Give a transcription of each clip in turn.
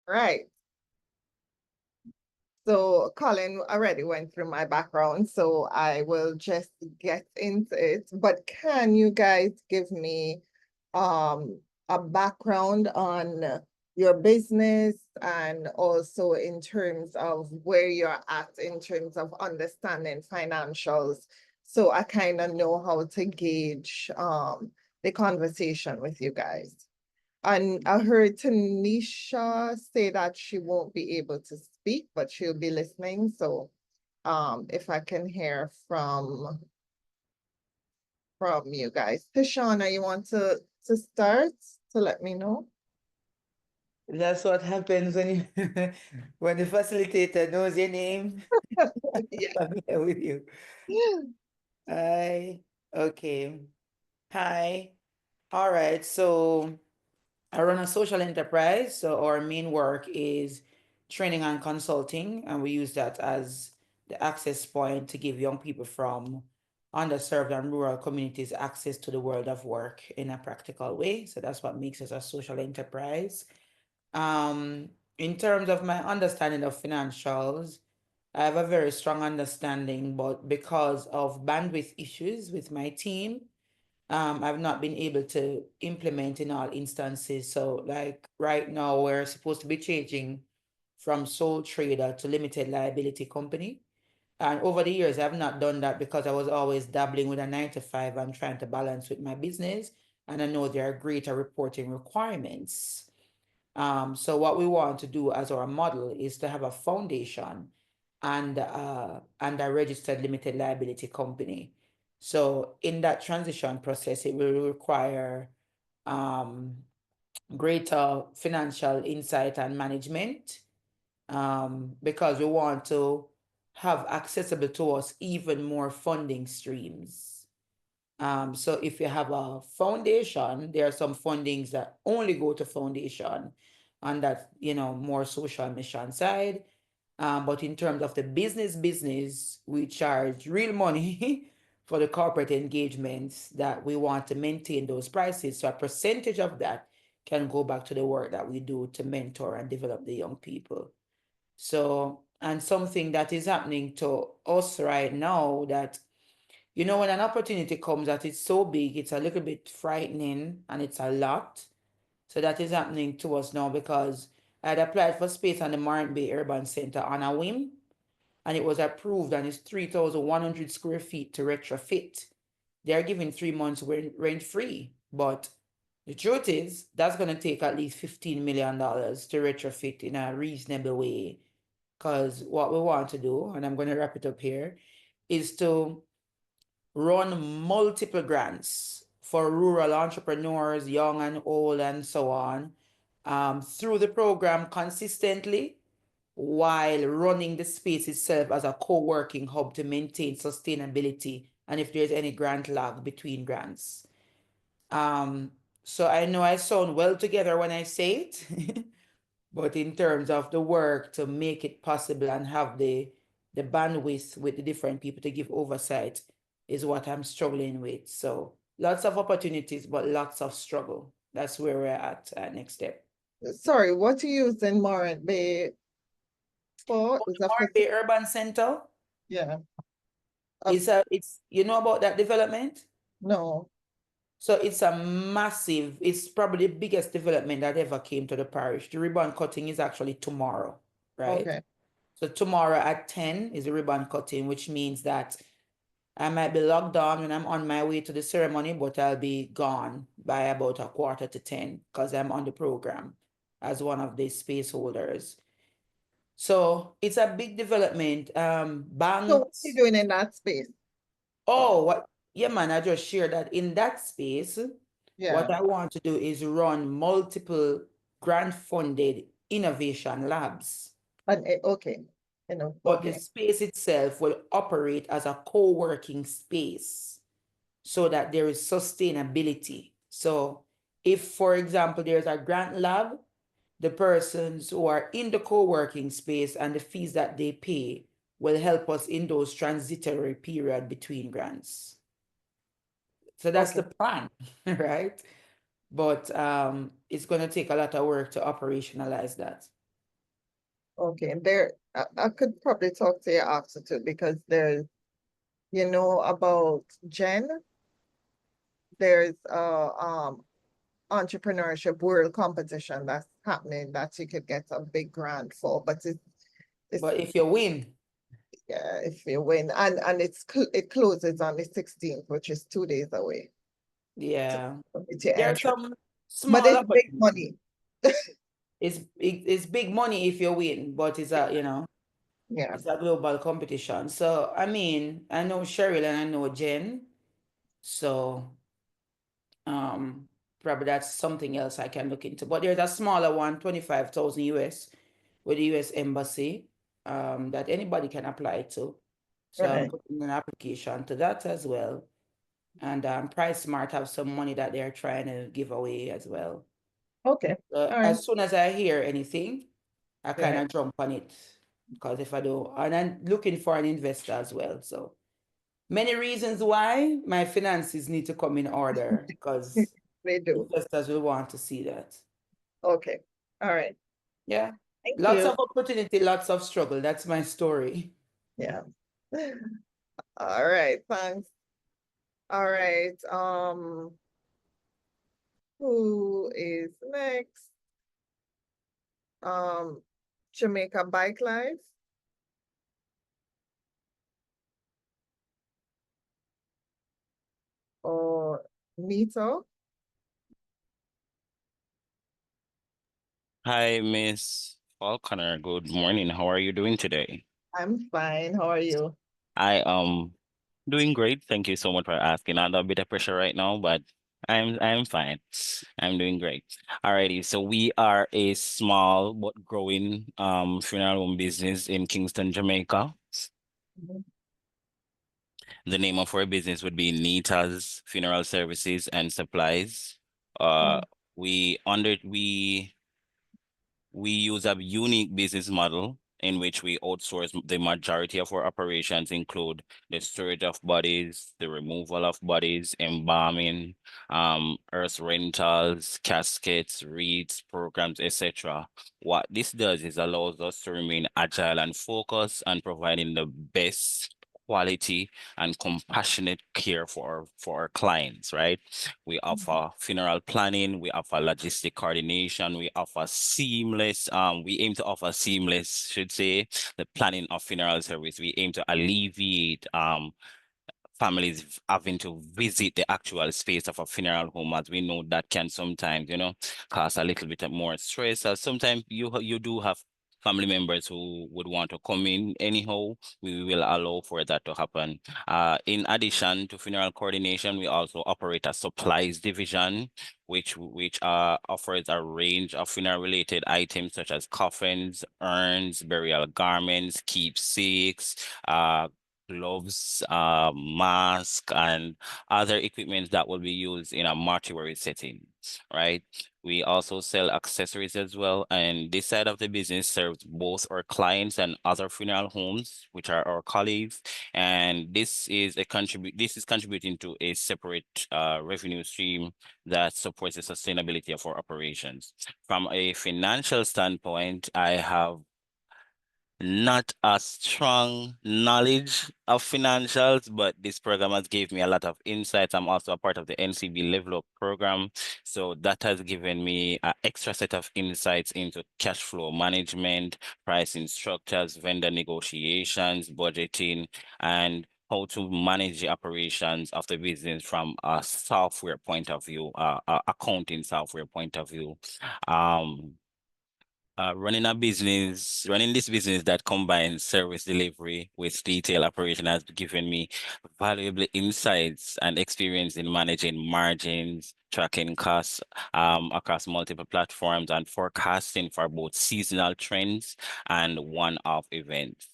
Right. So Colin already went through my background, so I will just get into it. But can you guys give me a background on your business and also in terms of where you're at in terms of understanding financials, so I kind of know how to gauge the conversation with you guys. And I heard Tanisha say that she won't be able to speak, but she'll be listening. So if I can hear from you guys. Tashana, you want to start to let me know? That's what happens when you when the facilitator knows your name. Yeah. I'm here with you. Hi. Okay. Hi. All right. So I run a social enterprise. So our main work is training and consulting, and we use that as the access point to give young people from underserved and rural communities access to the world of work in a practical way. So that's what makes us a social enterprise. Um, in terms of my understanding of financials, I have a very strong understanding, but because of bandwidth issues with my team, I've not been able to implement in all instances. So, like right now, we're supposed to be changing from sole trader to limited liability company. And over the years, I've not done that because I was always dabbling with a 9 to 5 and trying to balance with my business. And I know there are greater reporting requirements. So what we want to do as our model is to have a foundation and a registered limited liability company. So in that transition process, it will require um, greater financial insight and management because we want to have accessible to us even more funding streams. So if you have a foundation, there are some fundings that only go to foundation on that, more social mission side. But in terms of the business, we charge real money for the corporate engagements that we want to maintain those prices. So a percentage of that can go back to the work that we do to mentor and develop the young people. So, and something that is happening to us right now that when an opportunity comes that is so big, it's a little bit frightening and it's a lot. So that is happening to us now because I had applied for space on the Marant Bay Urban Center on a whim and it was approved and it's 3,100 square feet to retrofit. They're giving 3 months rent free. But the truth is, that's going to take at least $15 million to retrofit in a reasonable way. Because what we want to do, and I'm going to wrap it up here, is to run multiple grants for rural entrepreneurs, young and old, and so on, through the program consistently while running the space itself as a co-working hub to maintain sustainability and if there's any grant lag between grants. Um, so I know I sound well together when I say it, but in terms of the work to make it possible and have the bandwidth with the different people to give oversight is what I'm struggling with. So lots of opportunities, but lots of struggle. That's where we're at next step. Sorry, what you use in Morant Bay for? Oh, Is the that for, Mark Bay Urban Center yeah. Uh, it's about that development. no. So it's a massive, it's probably the biggest development that ever came to the parish. The ribbon cutting is actually tomorrow, right? Okay. So tomorrow at 10 is the ribbon cutting, which means that I might be locked down when I'm on my way to the ceremony, but I'll be gone by about a quarter to 10 because I'm on the program as one of the space holders. So it's a big development. So what are you Banks. doing in that space? Oh, what? Yeah, man, I just shared that in that space, what Yeah. I want to do is run multiple grant funded innovation labs. And okay. But the Okay. space itself will operate as a co-working space so that there is sustainability. So if, for example, there's a grant lab, the persons who are in the co-working space and the fees that they pay will help us in those transitory period between grants. So that's Okay. the plan, right? But it's going to take a lot of work to operationalize that. Okay, there, I could probably talk to you after too, because there's, you know, about Jen, there's entrepreneurship world competition that's happening that you could get a big grant for, but it's But if you win, yeah, if you win, and it closes on the 16th, which is 2 days away. yeah, It's your there are entry, some but small it's big opportunities. money. It's big money if you win, but it's a, Yeah. it's a global competition. So, I mean, I know Cheryl and I know Jen. So, um, probably that's something else I can look into. But there's a smaller one, 25,000 US with the US Embassy, that anybody can apply to. So I'm Right. putting an application to that as well. And Price Smart have some money that they're trying to give away as well. Okay. All right. As soon as I hear anything, I kind Right. of jump on it. Because if I do, and I'm looking for an investor as well. So many reasons why my finances need to come in order because They do. investors will want to see that. Okay. All right. Yeah. Thank Lots you. of opportunity, lots of struggle. That's my story. Yeah. All right. Thanks. All right. Who is next? Um, Jamaica Bike Life or Nito? Hi, Miss Falconer. Good morning. How are you doing today? I'm fine. How are you? I doing great. Thank you so much for asking. Under a bit of pressure right now, but I'm fine. I'm doing great. Alrighty, so we are a small but growing funeral home business in Kingston, Jamaica. Mhm. The name of our business would be Nita's Funeral Services and Supplies. Uh Mhm. we under we use a unique business model in which we outsource the majority of our operations include the storage of bodies, the removal of bodies, embalming, earth rentals, caskets, wreaths, programs, etc. What this does is allows us to remain agile and focused on providing the best quality and compassionate care for our clients, right? We offer funeral planning, we offer logistic coordination, we aim to offer seamless, should say, the planning of funeral service. We aim to alleviate families having to visit the actual space of a funeral home, as we know that can sometimes, cause a little bit of more stress. Sometimes you do have family members who would want to come in anyhow. We will allow for that to happen. In addition to funeral coordination, we also operate a supplies division, which offers a range of funeral related items such as coffins, urns, burial garments, keepsakes, gloves, mask, and other equipment that will be used in a mortuary setting, right? We also sell accessories as well, and this side of the business serves both our clients and other funeral homes, which are our colleagues. And this is contributing to a separate revenue stream that supports the sustainability of our operations. From a financial standpoint, I have not a strong knowledge of financials, but this program has gave me a lot of insights. I'm also a part of the NCB Level Up program. So that has given me an extra set of insights into cash flow management, pricing structures, vendor negotiations, budgeting, and how to manage the operations of the business from a software point of view, accounting software point of view. Um, running this business that combines service delivery with detailed operation has given me valuable insights and experience in managing margins, tracking costs across multiple platforms, and forecasting for both seasonal trends and one-off events.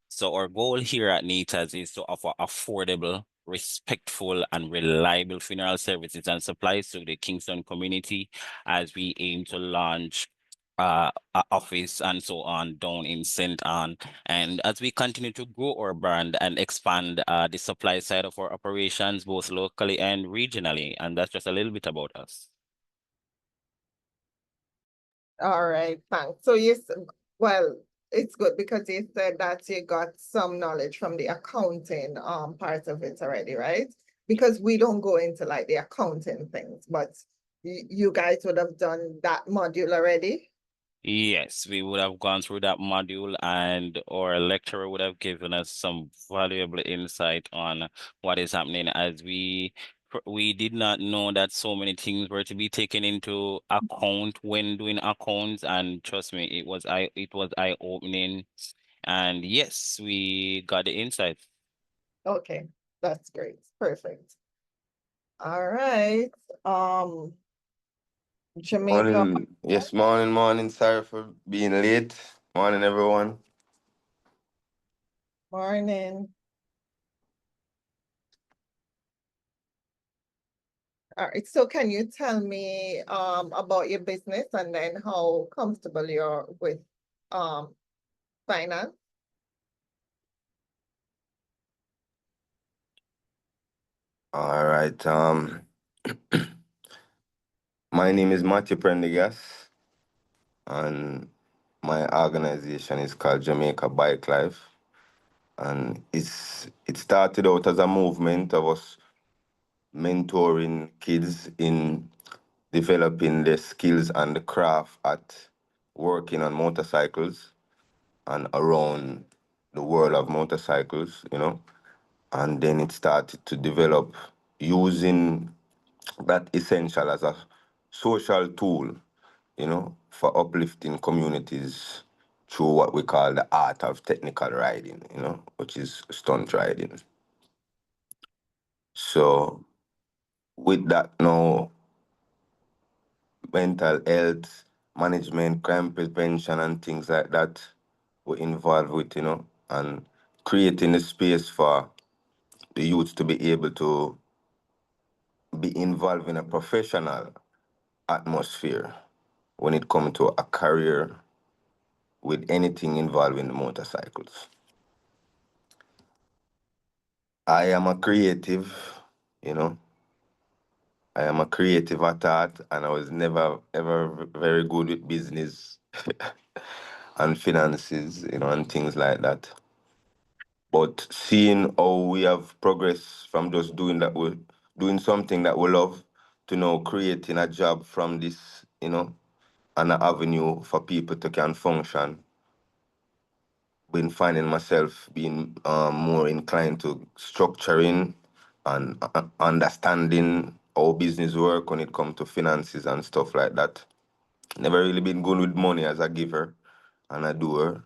So our goal here at NITAS is to offer affordable, respectful, and reliable funeral services and supplies to the Kingston community as we aim to launch a office and so on down in St. Anne. And as we continue to grow our brand and expand the supply side of our operations, both locally and regionally. And that's just a little bit about us. All right, thanks. So yes, well, it's good because you said that you got some knowledge from the accounting part of it already, right? Because we don't go into like the accounting things, but you guys would have done that module already. Yes, we would have gone through that module, and our lecturer would have given us some valuable insight on what is happening, as we did not know that so many things were to be taken into account when doing accounts, and trust me, it was eye-opening, and yes, we got the insight. Okay, that's great. Perfect. All right. Jamaica, Morning, yes, morning. Sorry for being late. Morning, everyone. morning. All right, so can you tell me about your business and then how comfortable you're with finance? All right. My name is Matthew Prendergast, and my organization is called Jamaica Bike Life, and it started out as a movement of us mentoring kids in developing the skills and the craft at working on motorcycles and around the world of motorcycles, and then it started to develop using that essential as a social tool, for uplifting communities through what we call the art of technical riding, which is stunt riding. So with that now, mental health management, crime prevention and things like that we're involved with, and creating a space for the youth to be able to be involved in a professional atmosphere when it comes to a career with anything involving motorcycles. I am a creative, you know. I am a creative at heart, and I was never ever very good with business and finances, and things like that. But seeing how we have progressed from just doing something that we love to now creating a job from this, and an avenue for people to can function. Been finding myself being more inclined to structuring and understanding how business work when it comes to finances and stuff like that. Never really been good with money as a giver and a doer,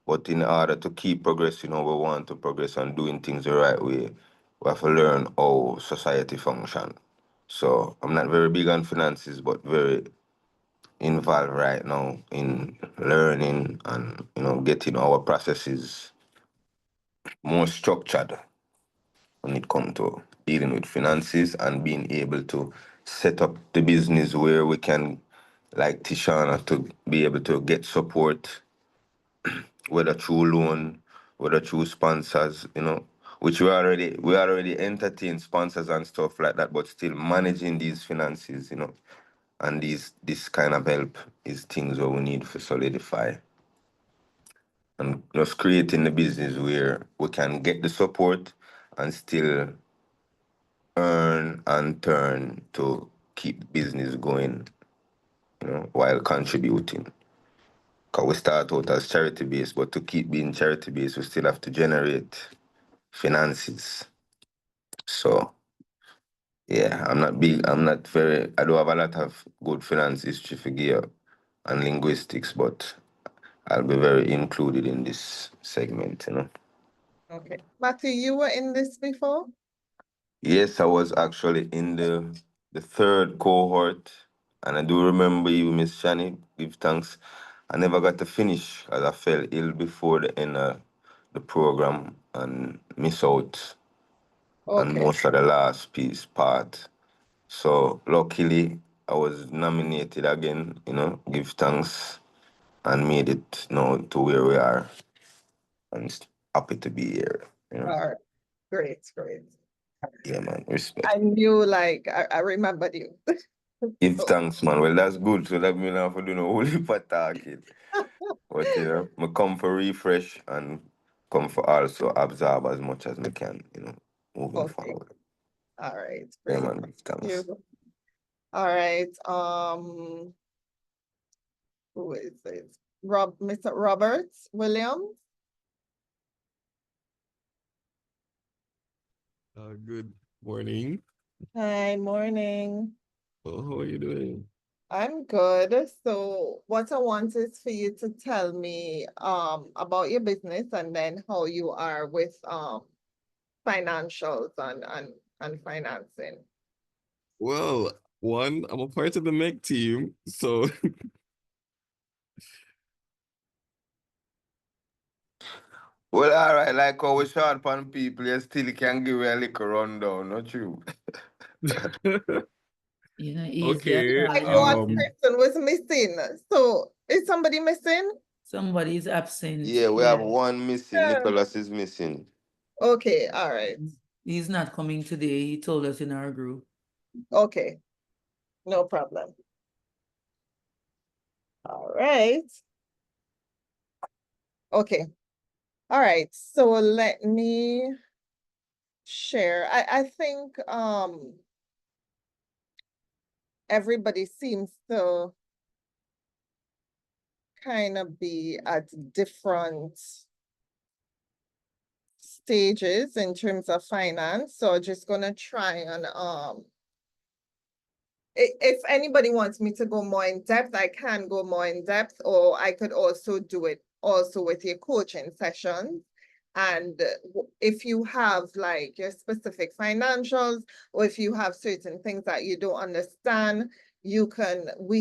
But in order to keep progressing how we want to progress and doing things the right way, we have to learn how society function. So I'm not very big on finances, but very involved right now in learning and getting our processes more structured when it comes to dealing with finances and being able to set up the business where we can, like Tishana, to be able to get support, whether through loan, whether through sponsors, which we already entertain sponsors and stuff like that, but still managing these finances, and this kind of help is things that we need to solidify. And just creating the business where we can get the support and still earn and turn to keep business going, while contributing. Because we start out as charity based, but to keep being charity based, we still have to generate finances. So yeah, I do have a lot of good finance history for gear and linguistics, but I'll be very included in this segment. Okay. Matthew, you were in this before? Yes, I was actually in the third cohort, and I do remember you, Miss Shani. Give thanks. I never got to finish as I fell ill before the end of the program and miss out on Okay. most of the last piece part. So luckily, I was nominated again. Give thanks and made it to where we are, and happy to be here. All right. Great, great. Yeah, man. Respect. I knew, like, I remembered you. Give Oh, thanks, man. Well, that's good. So that means I have to do no whole heap of talking. But I come for refresh and come for also absorb as much as I can, moving okay, forward. all right, Yeah, great. man. Give thanks. You. All right, who is it? Mr. Roberts Williams? Good morning. Hi, morning. Oh, how are you doing? I'm good. So what I want is for you to tell me about your business and then how you are with financials and financing. Well, one, I'm a part of the MEC team, so Well, all right, like how we short upon people, you still can give me a little rundown, not you? Easy at okay. I all, know a Mr. person was missing. So is somebody missing? Somebody's absent. Yeah, we have Yeah. one missing. Yeah. Nicholas is missing. Okay, all right. He's not coming today. He told us in our group. Okay, no problem. All right. Okay. All right. So let me share. I think everybody seems to kind of be at different stages in terms of finance. So just gonna try and if anybody wants me to go more in depth, I can go more in depth, or I could also do it also with your coaching sessions. And if you have like your specific financials, or if you have certain things that you don't understand, we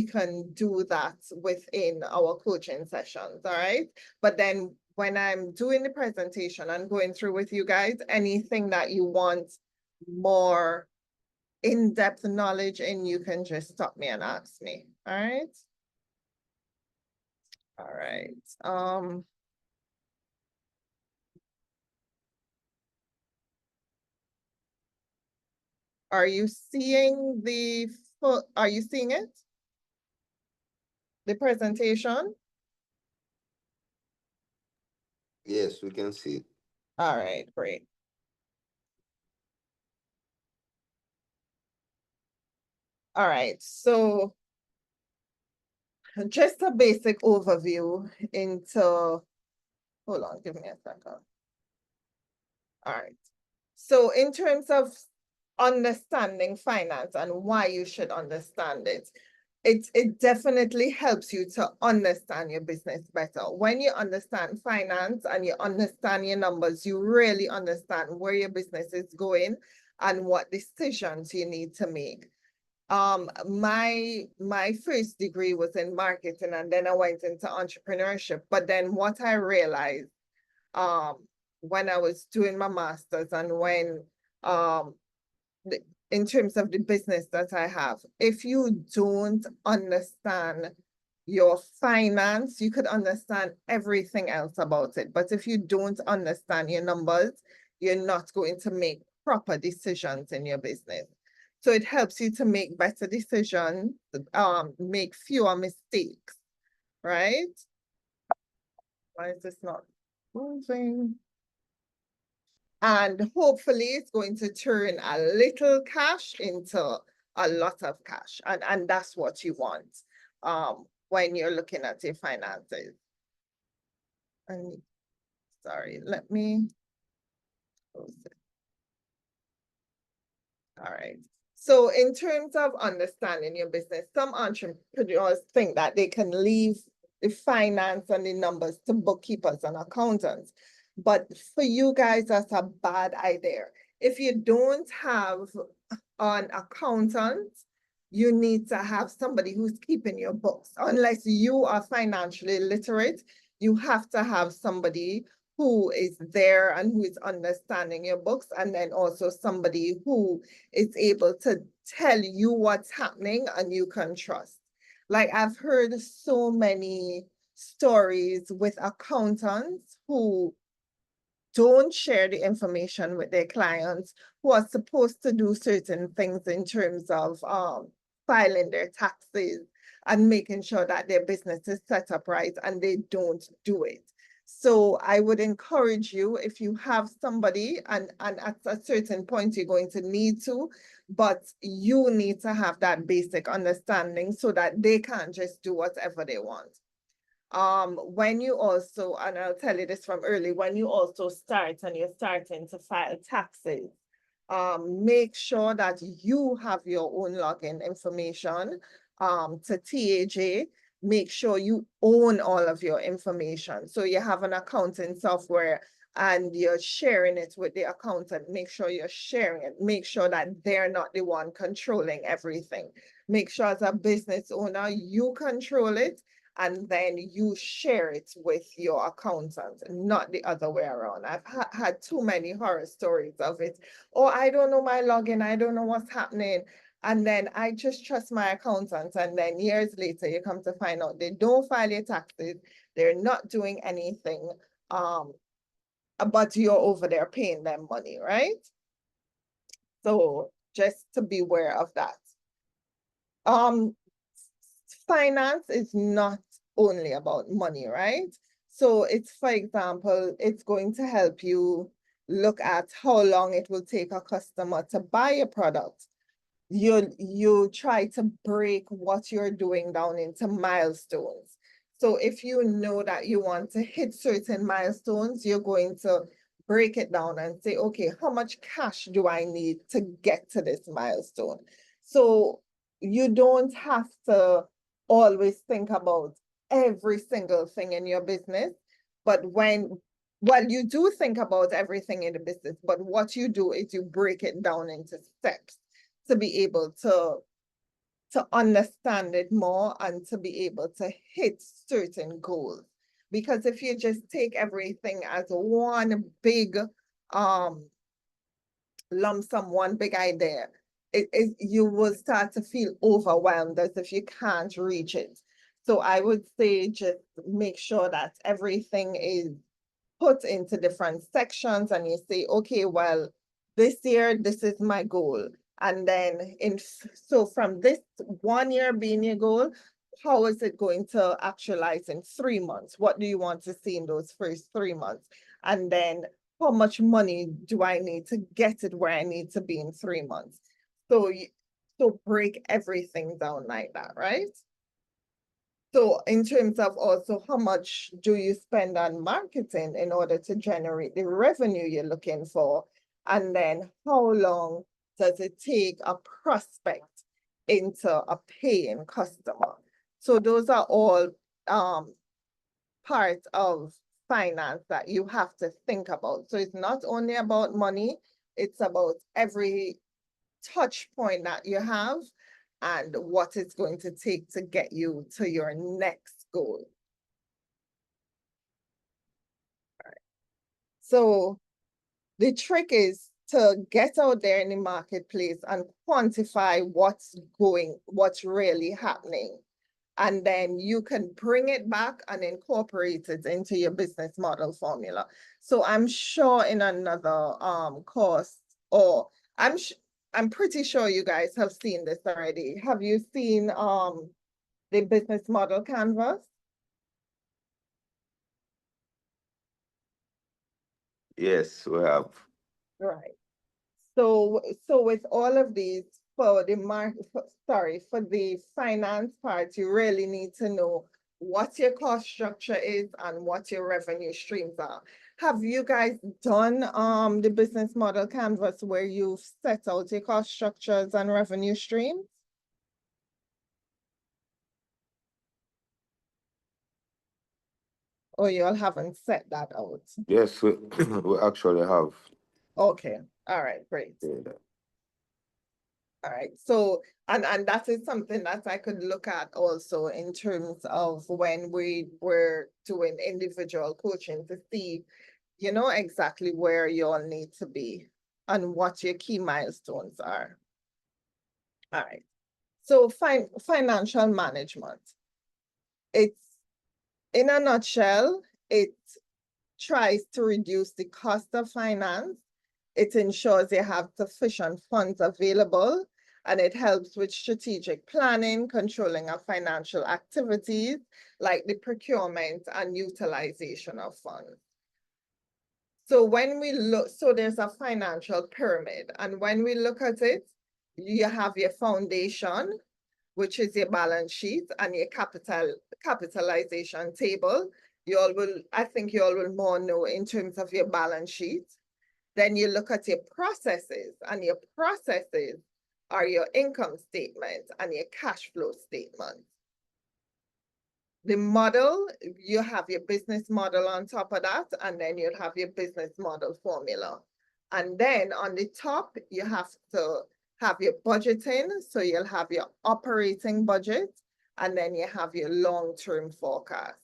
can do that within our coaching sessions, all right? But then when I'm doing the presentation and going through with you guys, anything that you want more in-depth knowledge and you can just stop me and ask me, all right? All right, are you seeing the full, are you seeing it? The presentation? Yes, we can see it. All right, great. All right, so just a basic overview into, hold on, give me a second. All right. So in terms of understanding finance and why you should understand it, it definitely helps you to understand your business better. When you understand finance and you understand your numbers, you really understand where your business is going and what decisions you need to make. My first degree was in marketing and then I went into entrepreneurship. But then what I realized when I was doing my master's and when in terms of the business that I have, if you don't understand your finance, you could understand everything else about it. But if you don't understand your numbers, you're not going to make proper decisions in your business. So it helps you to make better decisions, make fewer mistakes, right? Why is this not moving? And hopefully it's going to turn a little cash into a lot of cash. And that's what you want when you're looking at your finances. And sorry, let me close it. All right. So in terms of understanding your business, some entrepreneurs think that they can leave the finance and the numbers to bookkeepers and accountants. But for you guys, that's a bad idea. If you don't have an accountant, you need to have somebody who's keeping your books. Unless you are financially literate, you have to have somebody who is there and who is understanding your books, and then also somebody who is able to tell you what's happening and you can trust. Like I've heard so many stories with accountants who don't share the information with their clients, who are supposed to do certain things in terms of filing their taxes and making sure that their business is set up right and they don't do it. So I would encourage you, if you have somebody, and at a certain point you're going to need to, but you need to have that basic understanding so that they can't just do whatever they want. When you also, and I'll tell you this from early, when you also start and you're starting to file taxes, make sure that you have your own login information to TAJ. Make sure you own all of your information. So you have an accounting software and you're sharing it with the accountant. Make sure you're sharing it. Make sure that they're not the one controlling everything. Make sure as a business owner, you control it and then you share it with your accountant, not the other way around. I've had too many horror stories of it. Oh, I don't know my login. I don't know what's happening. And then I just trust my accountant. And then years later, you come to find out they don't file your taxes. They're not doing anything. But you're over there paying them money, right? So just to be aware of that. Finance is not only about money, right? So it's, for example, it's going to help you look at how long it will take a customer to buy a product. You try to break what you're doing down into milestones. So if you know that you want to hit certain milestones, you're going to break it down and say, okay, how much cash do I need to get to this milestone? So you don't have to always think about every single thing in your business, but well, you do think about everything in the business, but what you do is you break it down into steps to be able to understand it more and to be able to hit certain goals. Because if you just take everything as one big lump sum, one big idea, you will start to feel overwhelmed as if you can't reach it. So I would say just make sure that everything is put into different sections and you say, okay, well, this year, this is my goal. And then so from this 1 year being your goal, how is it going to actualize in 3 months? What do you want to see in those first 3 months? And then how much money do I need to get it where I need to be in 3 months? So break everything down like that, right? So in terms of also how much do you spend on marketing in order to generate the revenue you're looking for? And then how long does it take a prospect into a paying customer? So those are all part of finance that you have to think about. So it's not only about money, it's about every touch point that you have and what it's going to take to get you to your next goal. All right. So the trick is to get out there in the marketplace and quantify what's really happening. And then you can bring it back and incorporate it into your business model formula. So I'm sure in another course, or I'm pretty sure you guys have seen this already. Have you seen the business model canvas? Yes, we have. Right. So with all of these, for the for the finance part, you really need to know what your cost structure is and what your revenue streams are. Have you guys done the business model canvas where you've set out your cost structures and revenue streams? Or you all haven't set that out? Yes, we, we actually have. Okay, all right, great. Yeah. All right, so, and that is something that I could look at also in terms of when we were doing individual coaching to see, you know, exactly where you all need to be and what your key milestones are. All right, so financial management. It's, in a nutshell, it tries to reduce the cost of finance. It ensures you have sufficient funds available, and it helps with strategic planning, controlling of financial activities like the procurement and utilization of funds. So when we look, so there's a financial pyramid, and when we look at it, you have your foundation, which is your balance sheet, and your capitalization table. You all will, I think you all will more know in terms of your balance sheet. Then you look at your processes, and your processes are your income statement and your cash flow statement. The model, you have your business model on top of that, and then you'll have your business model formula. And then on the top, you have to have your budgeting. So you'll have your operating budget, and then you have your long-term forecast.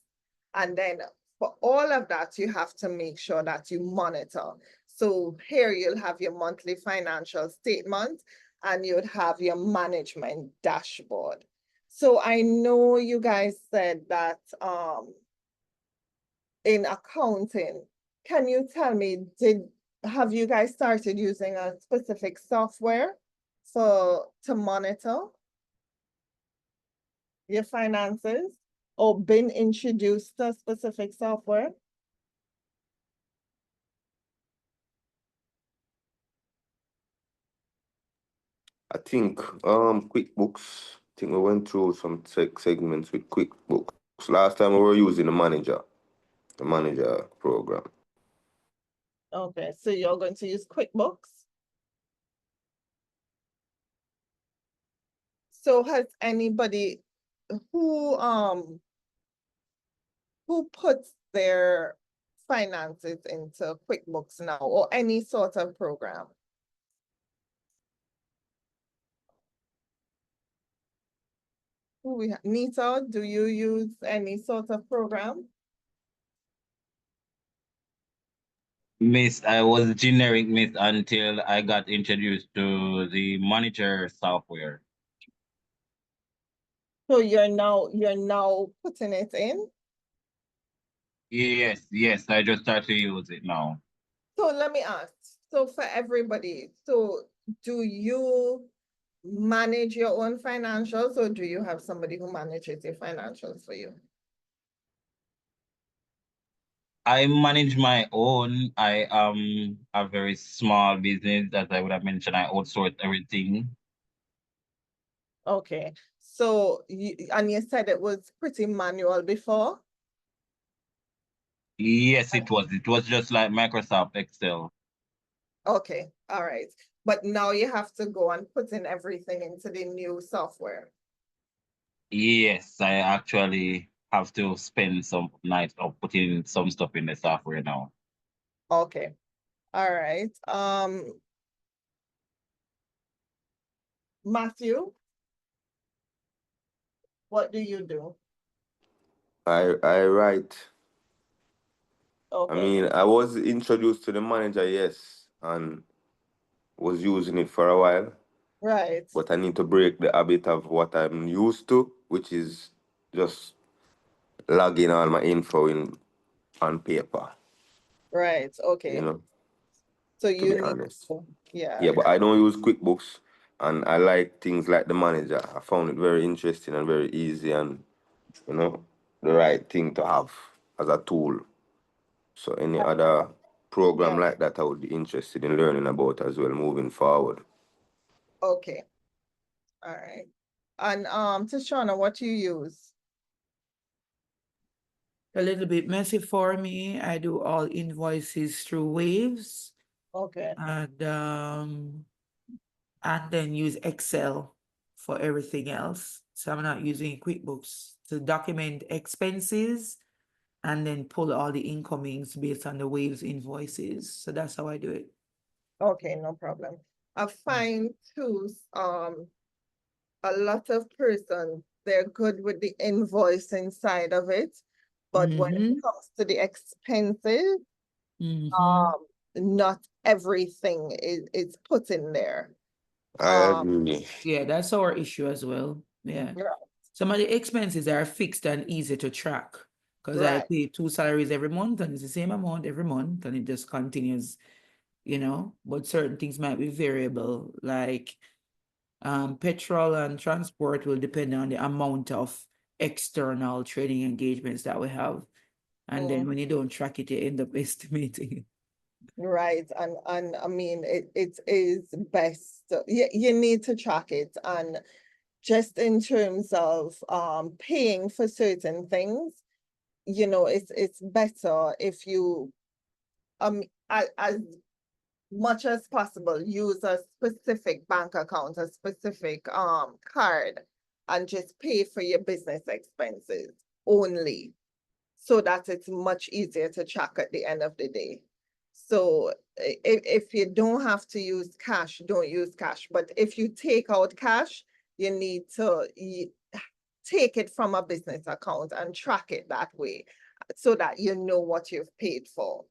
And then for all of that, you have to make sure that you monitor. So here you'll have your monthly financial statement, and you'd have your management dashboard. So I know you guys said that in accounting, can you tell me, have you guys started using a specific software to monitor your finances, or been introduced to a specific software? I think QuickBooks. I think we went through some segments with QuickBooks. Last time we were using the manager program. Okay, so you're going to use QuickBooks? So has anybody who puts their finances into QuickBooks now, or any sort of program? Who we have? Nita, do you use any sort of program? Miss, I was generic miss until I got introduced to the manager software. So you're now putting it in? Yes, yes, I just started to use it now. So let me ask, so for everybody, so do you manage your own financials, or do you have somebody who manages your financials for you? I manage my own. I am a very small business, as I would have mentioned. I outsource everything. Okay, so and you said it was pretty manual before? Yes, it was. It was just like Microsoft Excel. Okay, all right. But now you have to go and put in everything into the new software. Yes, I actually have to spend some nights of putting some stuff in the software now. Okay, all right. Matthew, what do you do? I write. I Okay, mean, I was introduced to the manager, yes, and was using it for a while, right, but I need to break the habit of what I'm used to, which is just logging all my info in on paper, right, you okay. know, So to be you need, honest. yeah, Yeah, but I don't use QuickBooks, and I like things like the manager. I found it very interesting and very easy, and you know, the right thing to have as a tool. So any other program yeah, like that, I would be interested in learning about as well moving forward. okay, all right. And Tashana, what you use? A little bit messy for me. I do all invoices through Waves Okay, and then use Excel for everything else. So I'm not using QuickBooks to document expenses and then pull all the incomings based on the Waves invoices. So that's how I do it. okay, no problem. I find too, a lot of persons, they're good with the invoice inside of it, but when it Mhm. comes to the expenses, Mhm. not everything is put in there. I agree. Yeah, that's our issue as well. Yeah. Yeah, Some of the expenses are fixed and easy to track because I right, pay 2 salaries every month and it's the same amount every month and it just continues, but certain things might be variable, like Petrol and transport will depend on the amount of external training engagements that we have. And then when you don't track it, you end up estimating. Right, and I mean, it is best, you need to track it, and just in terms of paying for certain things, you know, it's better if you as much as possible use a specific bank account, a specific card, and just pay for your business expenses only, so that it's much easier to track at the end of the day. So if you don't have to use cash, don't use cash. But if you take out cash, you need to take it from a business account and track it that way, so that you know what you've paid for.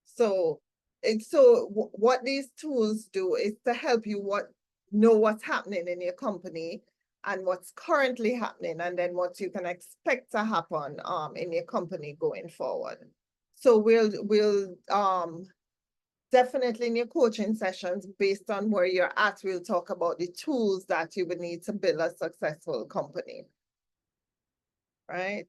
So what these tools do is to help you know what's happening in your company and what's currently happening, and then what you can expect to happen in your company going forward. So we'll definitely in your coaching sessions, based on where you're at, we'll talk about the tools that you would need to build a successful company. Right?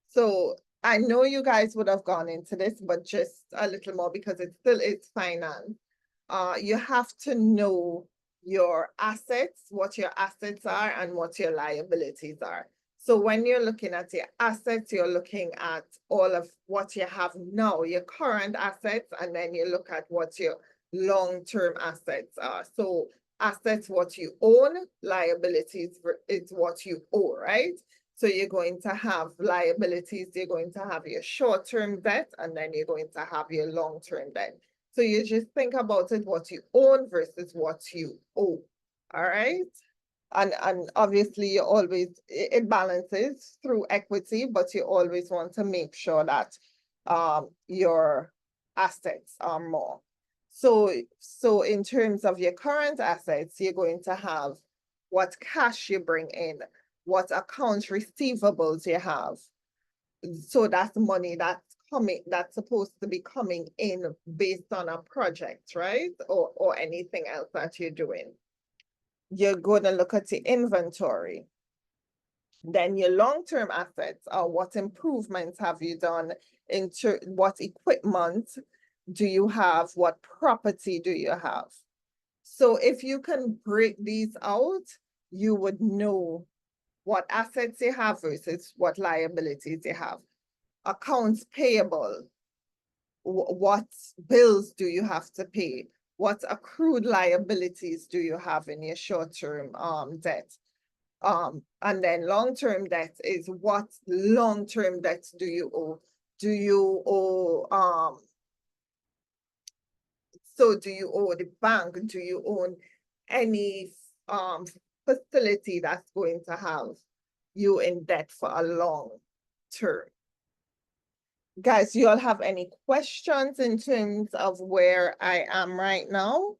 So I know you guys would have gone into this, but just a little more, because it's finance. You have to know your assets, what your assets are and what your liabilities are. So when you're looking at your assets, you're looking at all of what you have now, your current assets, and then you look at what your long-term assets are. So assets, what you own, liabilities is what you owe, right? So you're going to have liabilities, you're going to have your short-term debt, and then you're going to have your long-term debt. So you just think about it, what you own versus what you owe, all right? And obviously you always, it balances through equity, but you always want to make sure that your assets are more. So in terms of your current assets, you're going to have what cash you bring in, what accounts receivables you have. So that's money that's supposed to be coming in based on a project, right? Or anything else that you're doing. You're going to look at your inventory. Then your long-term assets are what improvements have you done into what equipment do you have, what property do you have. So if you can break these out, you would know what assets you have versus what liabilities you have. Accounts payable, what bills do you have to pay? What accrued liabilities do you have in your short-term debt? And then long-term debt is what long-term debts do you owe? Do you owe so do you owe the bank? Do you own any facility that's going to have you in debt for a long term? Guys, you all have any questions in terms of where I am right now?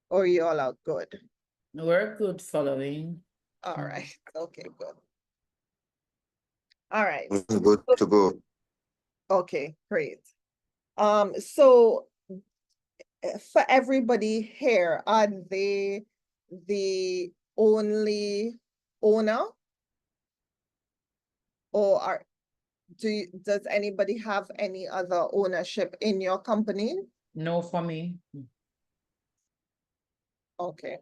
Or you all are good? We're good following. All right, okay, good. All right. Good to go. Okay, great. So for everybody here, are they the only owner? Or does anybody have any other ownership in your company? No for me. Okay.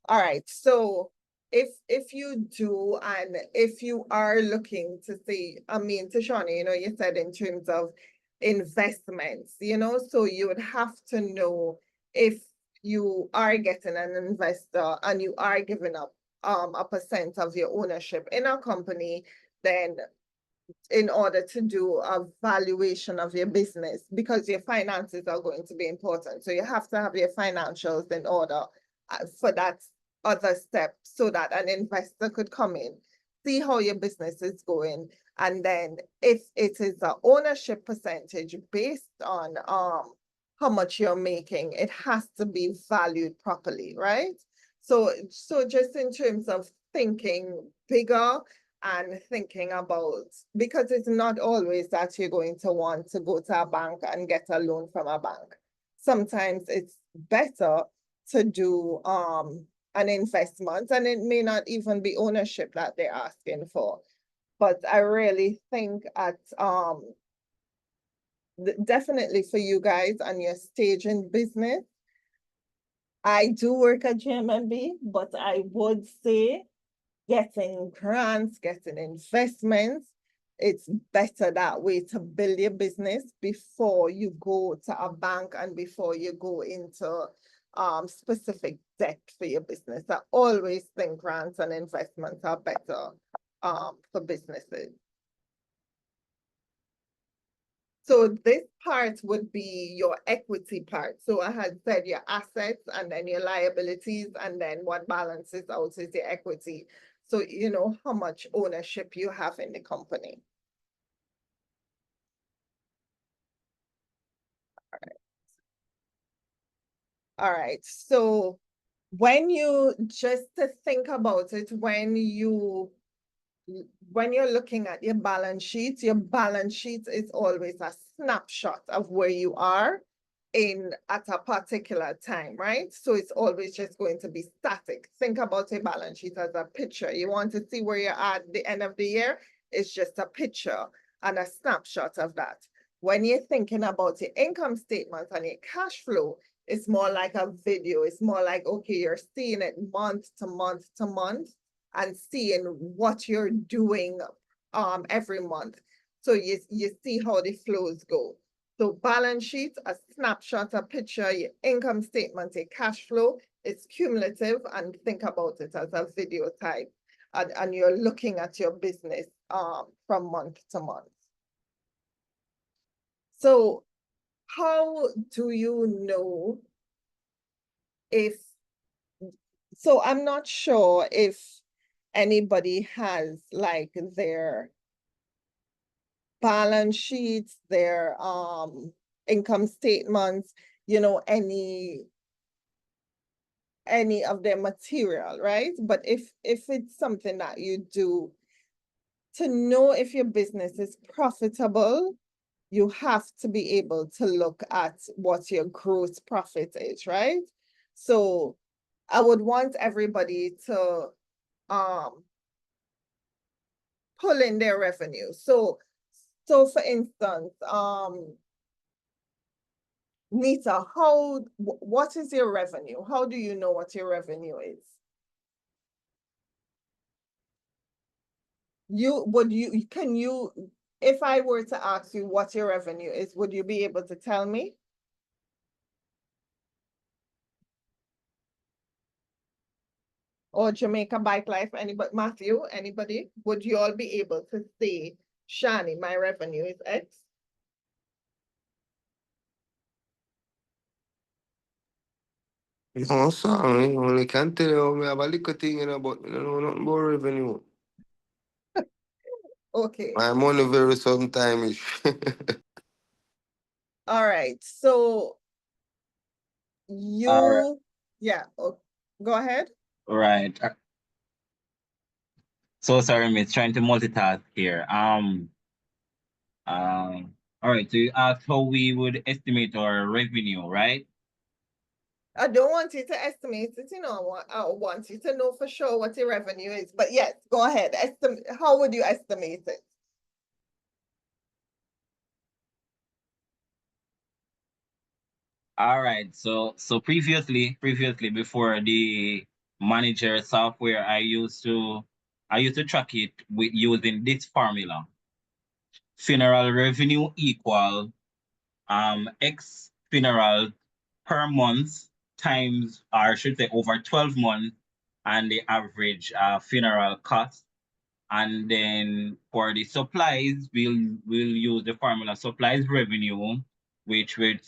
All right, so if you do, and if you are looking to see, I mean, Tashani, you know, you said in terms of investments, you know, so you would have to know if you are getting an investor and you are giving up a percent of your ownership in a company, then in order to do a valuation of your business, because your finances are going to be important. So you have to have your financials in order for that other step, so that an investor could come in, see how your business is going, and then if it is an ownership percentage based on how much you're making, it has to be valued properly, right? So just in terms of thinking bigger, and thinking about, because it's not always that you're going to want to go to a bank and get a loan from a bank. Sometimes it's better to do an investment, and it may not even be ownership that they're asking for. But I really think at definitely for you guys and your stage in business, I do work at GMMB, but I would say getting grants, getting investments, it's better that way to build your business before you go to a bank and before you go into specific debt for your business. I always think grants and investments are better for businesses. So this part would be your equity part. So I had said your assets and then your liabilities, and then what balances out is your equity. So you know how much ownership you have in the company. All right. So when you just to think about it, when you're looking at your balance sheet is always a snapshot of where you are at a particular time, right? So it's always just going to be static. Think about a balance sheet as a picture. You want to see where you're at the end of the year, it's just a picture and a snapshot of that. When you're thinking about your income statement and your cash flow, it's more like a video. It's more like, okay, you're seeing it month to month to month and seeing what you're doing every month. So you see how the flows go. So balance sheet, a snapshot, a picture, your income statement, your cash flow, it's cumulative, and think about it as a video type. And you're looking at your business from month to month. So how do you know if, so I'm not sure if anybody has like their balance sheets, their income statements, you know, any of their material, right? But if it's something that you do, to know if your business is profitable, you have to be able to look at what your gross profit is, right? So I would want everybody to pull in their revenue. So for instance, Nita, what is your revenue? How do you know what your revenue is? If I were to ask you what your revenue is, would you be able to tell me? Or Jamaica Bike Life, anybody, Matthew, anybody? Would you all be able to say, Shani, my revenue is X? No, sir, I only can tell you me have a little thing, you know, but I don't know nothing about revenue. Okay. My money very sometimes. All right. So Alright. yeah, go ahead. Right. So sorry, miss, trying to multitask here. All right. So you asked how we would estimate our revenue, right? I don't want you to estimate it, you know, I want you to know for sure what your revenue is. But yes, go ahead. How would you estimate it? All right. So previously before the manager software, I used to track it with using this formula. Funeral revenue equal X funeral per month times, or I should say over 12 months, and the average funeral cost. And then for the supplies, we'll use the formula supplies revenue, which would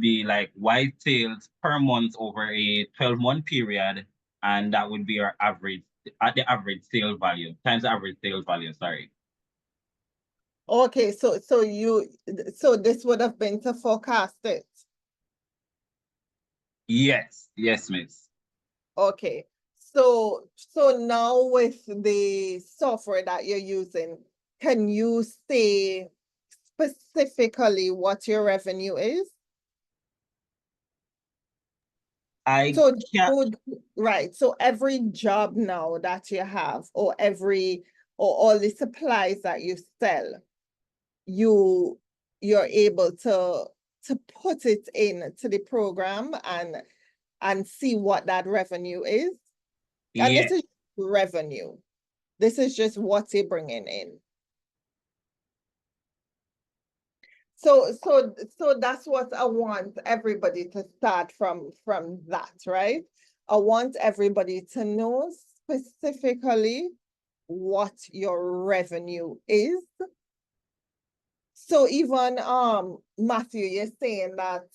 be like white sales per month over a 12-month period, and that would be our average at the average sale value times the average sales value. Sorry. Okay, so this would have been to forecast it. Yes, miss. Okay, So now with the software that you're using, can you say specifically what your revenue is? I So, can't. right, so every job now that you have, or all the supplies that you sell, you're able to put it into the program and see what that revenue is. And Yeah. this is revenue. This is just what you're bringing in. So that's what I want everybody to start from that, right? I want everybody to know specifically what your revenue is. So even Matthew, you're saying that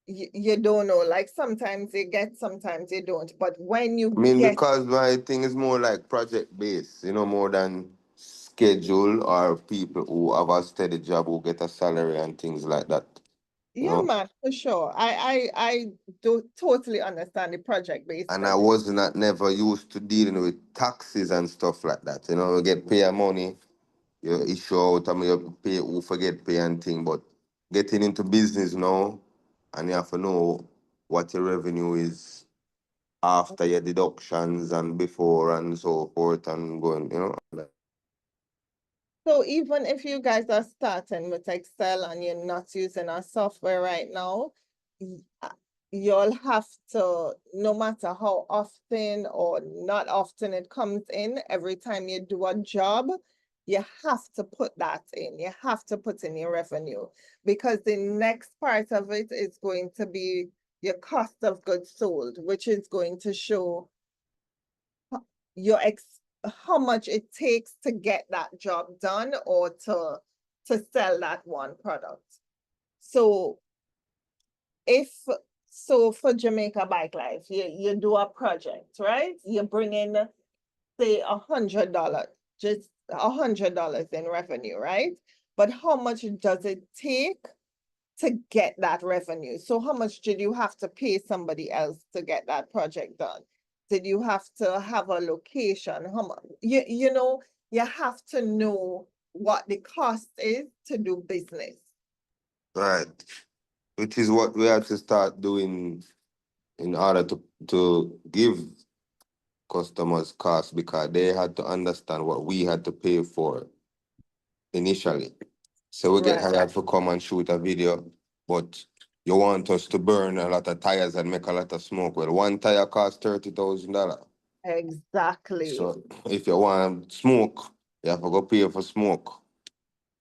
you don't know, like sometimes you get, sometimes you don't. But when you I mean, get, because my thing is more like project based, you know, more than schedule or people who have a steady job who get a salary and things like that. You yeah, know? man, for sure. I do totally understand the project-based And I thing. was not never used to dealing with taxes and stuff like that. You know, you get pay money, you issue out, I mean, you pay who forget pay and thing. But getting into business now, and you have to know what your revenue is after your deductions and before and so forth and going, you know. Like, So even if you guys are starting with Excel and you're not using our software right now, you'll have to, no matter how often or not often it comes in, every time you do a job, you have to put that in. You have to put in your revenue, because the next part of it is going to be your cost of goods sold, which is going to show your how much it takes to get that job done or to sell that one product. So if so for Jamaica Bike Life, you do a project, right? You bring in, say, $100, just $100 in revenue, right? But how much does it take to get that revenue? So how much did you have to pay somebody else to get that project done? Did you have to have a location? How much, you know, you have to know what the cost is to do business. right. Which is what we have to start doing in order to give customers cost, because they had to understand what we had to pay for initially. So we get Right, hired to come and shoot a video, but you want us to burn a lot of tires and make a lot of smoke. Well, one tire costs $30,000. exactly. So if you want smoke, you have to go pay for smoke.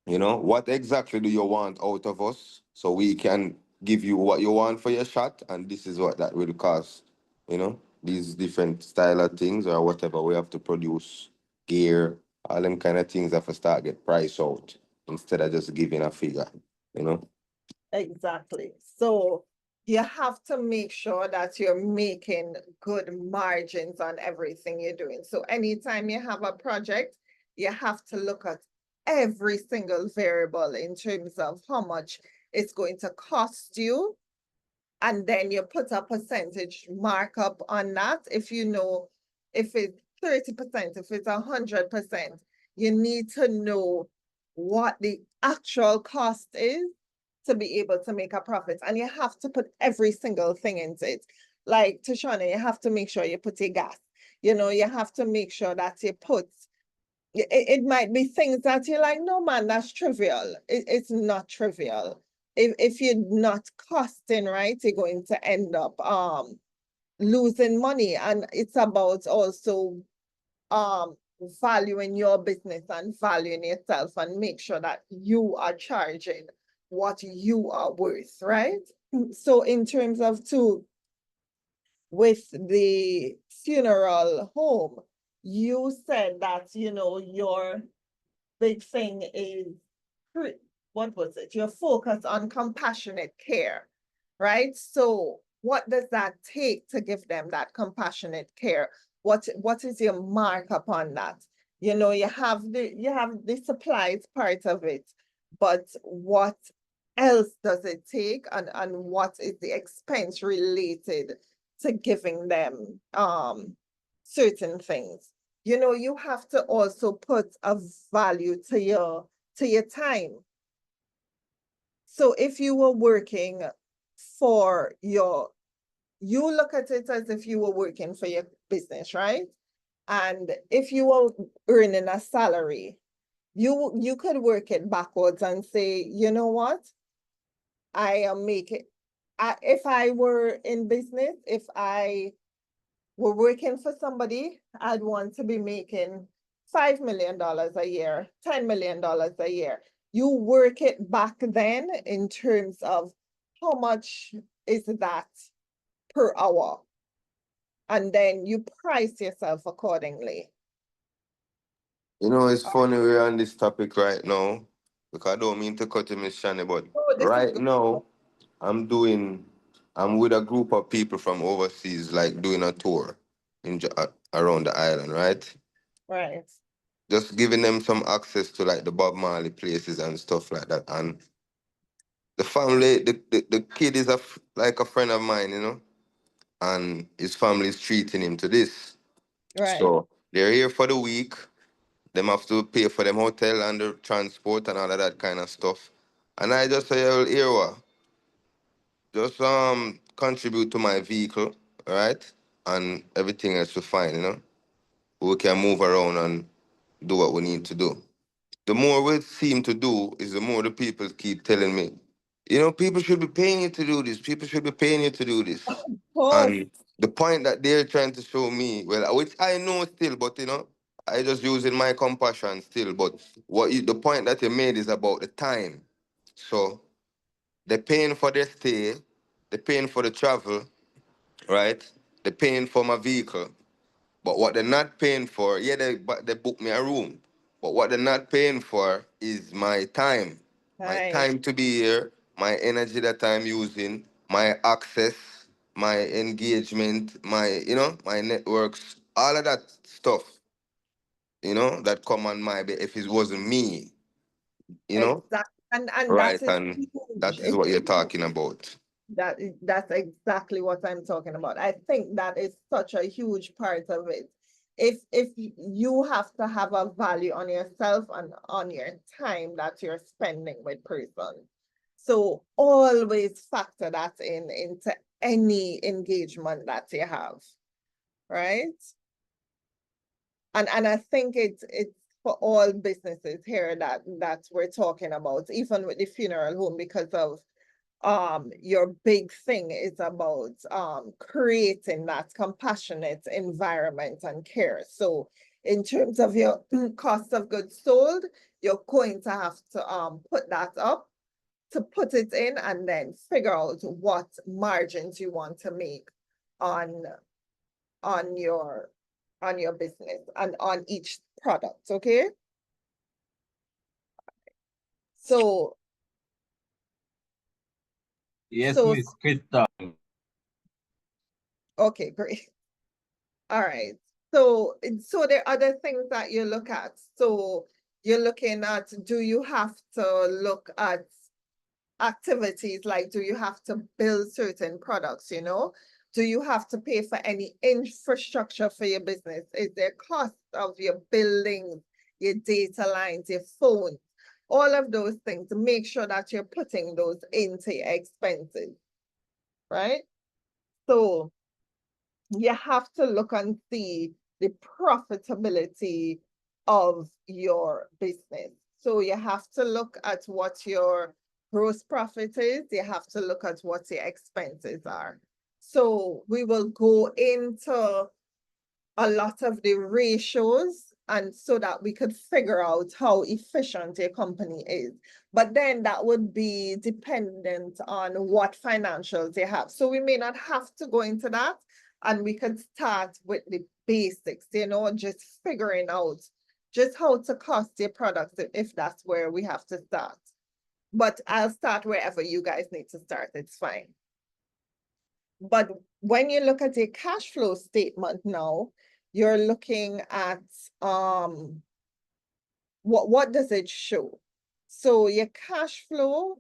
You know, what exactly do you want out of us so we can give you what you want for your shot, and this is what that will cost. You know, these different style of things or whatever we have to produce, gear, all them kind of things have to start get price out instead of just giving a figure. You know, Exactly. So you have to make sure that you're making good margins on everything you're doing. So anytime you have a project, you have to look at every single variable in terms of how much it's going to cost you. And then you put a percentage markup on that. If you know, if it's 30%, if it's 100%, you need to know what the actual cost is to be able to make a profit. And you have to put every single thing into it. Like Tashana, you have to make sure you put your gas. You know, you have to make sure that you put, it might be things that you're like, no man, that's trivial. It's not trivial. If you're not costing right, you're going to end up losing money. And it's about also valuing your business and valuing yourself, and make sure that you are charging what you are worth, right? So in terms of too, with the funeral home, you said that, you know, your big thing is, what was it? Your focus on compassionate care, right? So what does that take to give them that compassionate care? What is your markup on that? You know, you have the supplies part of it, but what else does it take, and what is the expense related to giving them certain things. You know, you have to also put a value to your time. So if you were working for you look at it as if you were working for your business, right? And if you were earning a salary, you could work it backwards and say, you know what? I am making, if I were in business, if I were working for somebody, I'd want to be making $5 million a year, $10 million a year. You work it back then in terms of how much is that per hour. And then you price yourself accordingly. You know, it's funny we're on this topic right now, because I don't mean to cut you, Miss Shani, but Oh, this is right good. now I'm with a group of people from overseas, like doing a tour around the island, right? Right. Just giving them some access to like the Bob Marley places and stuff like that. And the family, the kid is like a friend of mine, you know, and his family is treating him to this. Right. So they're here for the week. Them have to pay for them hotel and the transport and all of that kind of stuff. And I just say, well, here what? Just contribute to my vehicle, right? And everything else will fine, you know. We can move around and do what we need to do. The more we seem to do is the more the people keep telling me, you know, people should be paying you to do this. People should be paying you to do this. Of course. And the point that they're trying to show me, well, which I know still, but you know, I just using my compassion still. But the point that you made is about the time. So they're paying for their stay, they're paying for the travel, right? They're paying for my vehicle. But what they're not paying for, yeah, they book me a room. But what they're not paying for is my time. My Right. time to be here, my energy that I'm using, my access, my engagement, my networks, all of that stuff, that come on my if it wasn't me, you know? Exactly. And Right. that is And huge. that is what you're talking about. That's exactly what I'm talking about. I think that is such a huge part of it. If you have to have a value on yourself and on your time that you're spending with person. So always factor that into any engagement that you have, right? And I think it's for all businesses here that we're talking about, even with the funeral home, because of your big thing is about creating that compassionate environment and care. So in terms of your cost of goods sold, you're going to have to put that up, to put it in, and then figure out what margins you want to make on on your on your business and on each product. Okay, so Yes, so Miss Krista. okay, great. All right. So there are other things that you look at. So you're looking at, do you have to look at activities, like do you have to build certain products, you know? Do you have to pay for any infrastructure for your business? Is there cost of your buildings, your data lines, your phones, all of those things? Make sure that you're putting those into your expenses, right? So you have to look and see the profitability of your business. So you have to look at what your gross profit is. You have to look at what your expenses are. So we will go into a lot of the ratios, and so that we could figure out how efficient a company is. But then that would be dependent on what financials they have. So we may not have to go into that, and we could start with the basics, just figuring out just how to cost your products if that's where we have to start. But I'll start wherever you guys need to start. It's fine. But when you look at a cash flow statement now, you're looking at what does it show? So your cash flow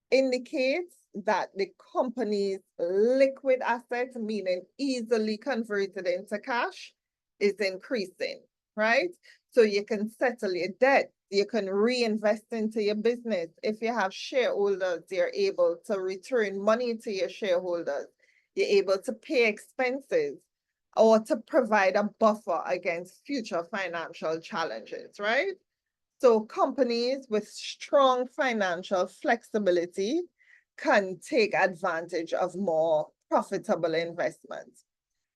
indicates that the company's liquid assets, meaning easily converted into cash, is increasing, right? So you can settle your debt, you can reinvest into your business. If you have shareholders, you're able to return money to your shareholders. You're able to pay expenses or to provide a buffer against future financial challenges, right? So companies with strong financial flexibility can take advantage of more profitable investments.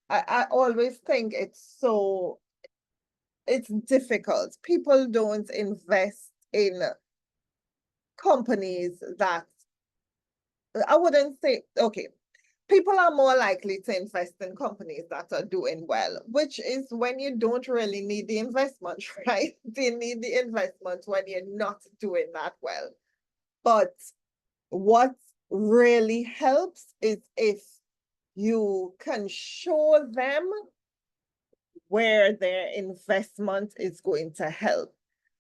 I always think it's difficult. People don't invest in companies that, I wouldn't say, okay, people are more likely to invest in companies that are doing well, which is when you don't really need the investment, right? They need the investment when you're not doing that well. But what really helps is if you can show them where their investment is going to help.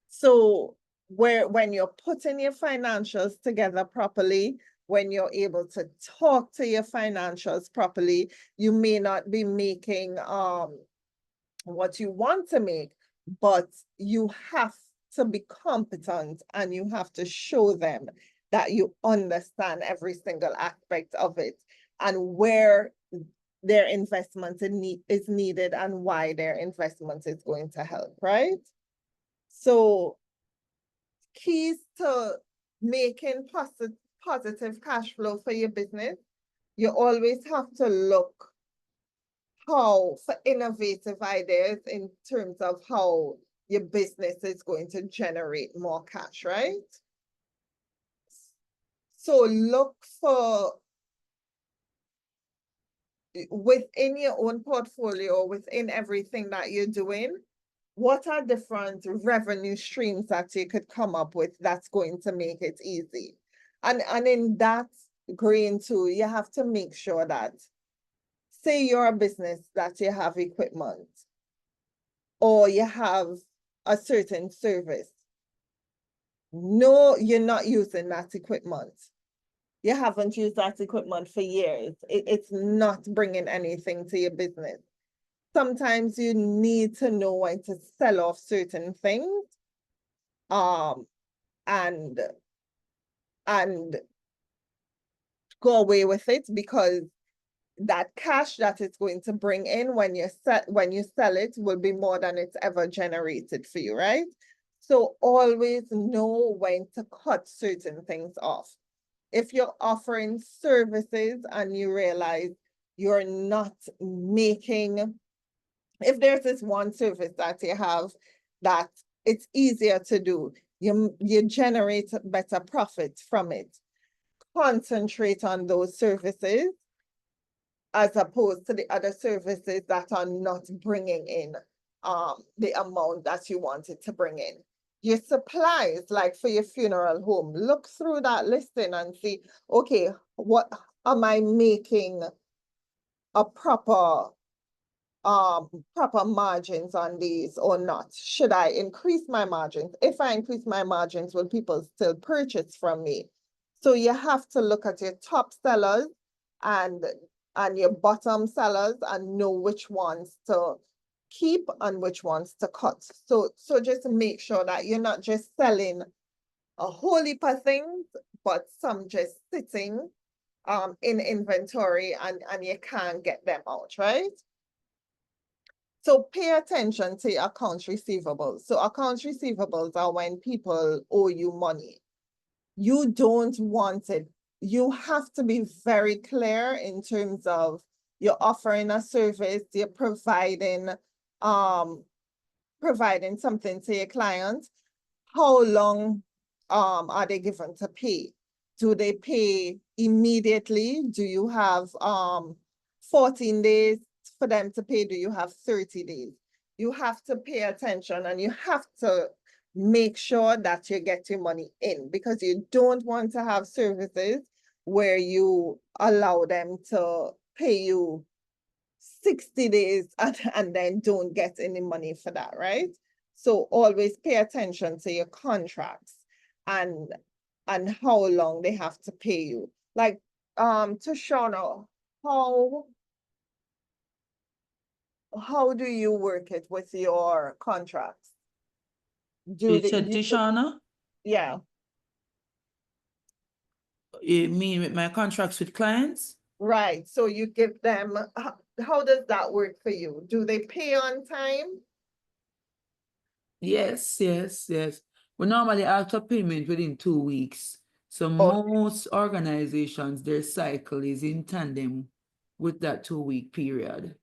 So when you're putting your financials together properly, when you're able to talk to your financials properly, you may not be making what you want to make, but you have to be competent and you have to show them that you understand every single aspect of it and where their investment is needed and why their investment is going to help, right? So keys to making positive cash flow for your business, you always have to look for innovative ideas in terms of how your business is going to generate more cash, right? So look for, within your own portfolio, within everything that you're doing, what are different revenue streams that you could come up with that's going to make it easy? And in that grain too, you have to make sure that, say you're a business that you have equipment or you have a certain service. No, you're not using that equipment. You haven't used that equipment for years. It's not bringing anything to your business. Sometimes you need to know when to sell off certain things, and go away with it, because that cash that it's going to bring in when you sell it will be more than it's ever generated for you, right? So always know when to cut certain things off. If you're offering services and you realize you're not making, if there's this one service that you have that it's easier to do, you generate better profits from it, concentrate on those services as opposed to the other services that are not bringing in the amount that you wanted to bring in. Your supplies, like for your funeral home, look through that listing and see, okay, what am I making a proper margins on these or not? Should I increase my margins? If I increase my margins, will people still purchase from me? So you have to look at your top sellers and your bottom sellers and know which ones to keep and which ones to cut. So just make sure that you're not just selling a whole heap of things, but some just sitting in inventory and you can't get them out, right? So pay attention to your accounts receivables. So accounts receivables are when people owe you money. You don't want it. You have to be very clear in terms of you're offering a service, you're providing something to your client. How long are they given to pay? Do they pay immediately? Do you have 14 days for them to pay? Do you have 30 days? You have to pay attention and you have to make sure that you get your money in, because you don't want to have services where you allow them to pay you 60 days and then don't get any money for that, right? So always pay attention to your contracts and how long they have to pay you. Like to Shauna, how do you work it with your contracts? Do You they, said Tishana, yeah, you mean with my contracts with clients? right. So you give them, how does that work for you? Do they pay on time? Yes, yes, yes. We normally ask for payment within 2 weeks. So Okay. most organizations, their cycle is in tandem with that 2 week period.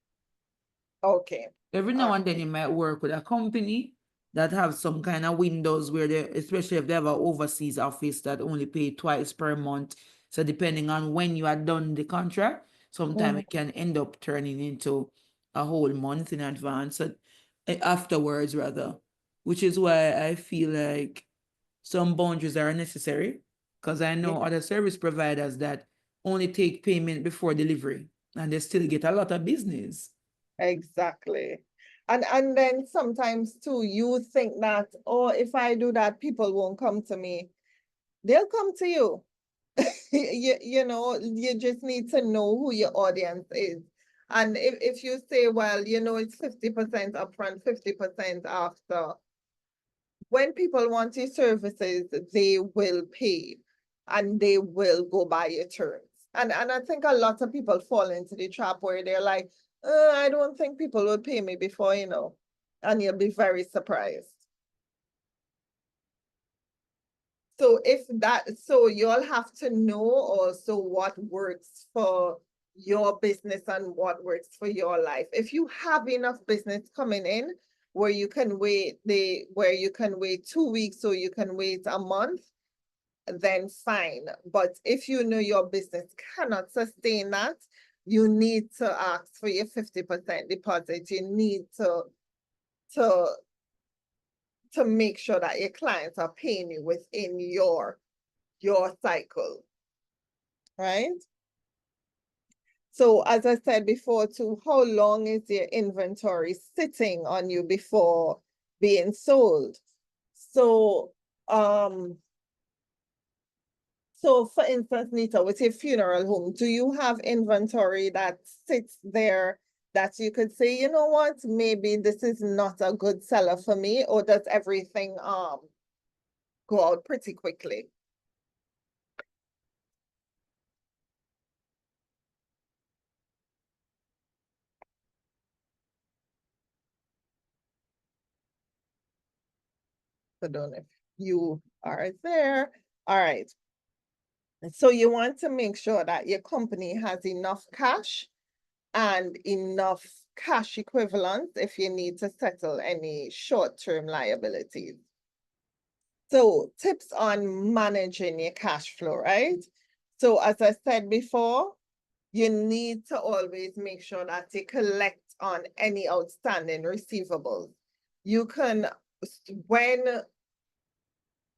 Okay. Every now and then you might work with a company that have some kind of windows where they, especially if they have an overseas office that only pay twice per month. So depending on when you are done the contract, sometimes it can end up turning into a whole month in advance, afterwards rather, which is why I feel like some boundaries are necessary, because I know other service providers that only take payment before delivery and they still get a lot of business. Exactly. And then sometimes too, you think that, oh, if I do that, people won't come to me. They'll come to you. You know, you just need to know who your audience is. And if you say, well, you know, it's 50% upfront, 50% after, when people want your services, they will pay and they will go by your terms. And I think a lot of people fall into the trap where they're like, I don't think people will pay me before, you know, and you'll be very surprised. So so you'll have to know also what works for your business and what works for your life. If you have enough business coming in where you can wait 2 weeks or you can wait a month, then fine. But if you know your business cannot sustain that, you need to ask for your 50% deposit. You need to make sure that your clients are paying you within your cycle, right? So as I said before too, how long is your inventory sitting on you before being sold? So, so for instance, Nita, with your funeral home, do you have inventory that sits there that you could say, you know what, maybe this is not a good seller for me, or does everything go out pretty quickly? I don't know if you are there. All right. So you want to make sure that your company has enough cash and enough cash equivalent if you need to settle any short-term liabilities. So tips on managing your cash flow, right? So as I said before, you need to always make sure that you collect on any outstanding receivables. You can,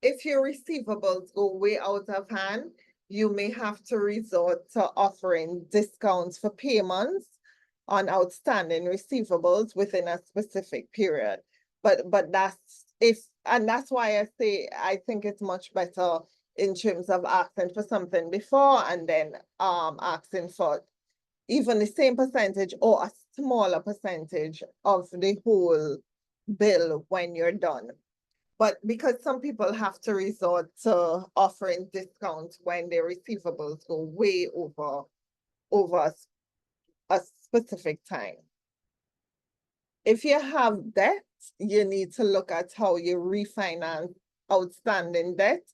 if your receivables go way out of hand, you may have to resort to offering discounts for payments on outstanding receivables within a specific period. But that's why I say I think it's much better in terms of asking for something before and then asking for even the same percentage or a smaller percentage of the whole bill when you're done. But because some people have to resort to offering discounts when their receivables go way over a specific time. If you have debt, you need to look at how you refinance outstanding debt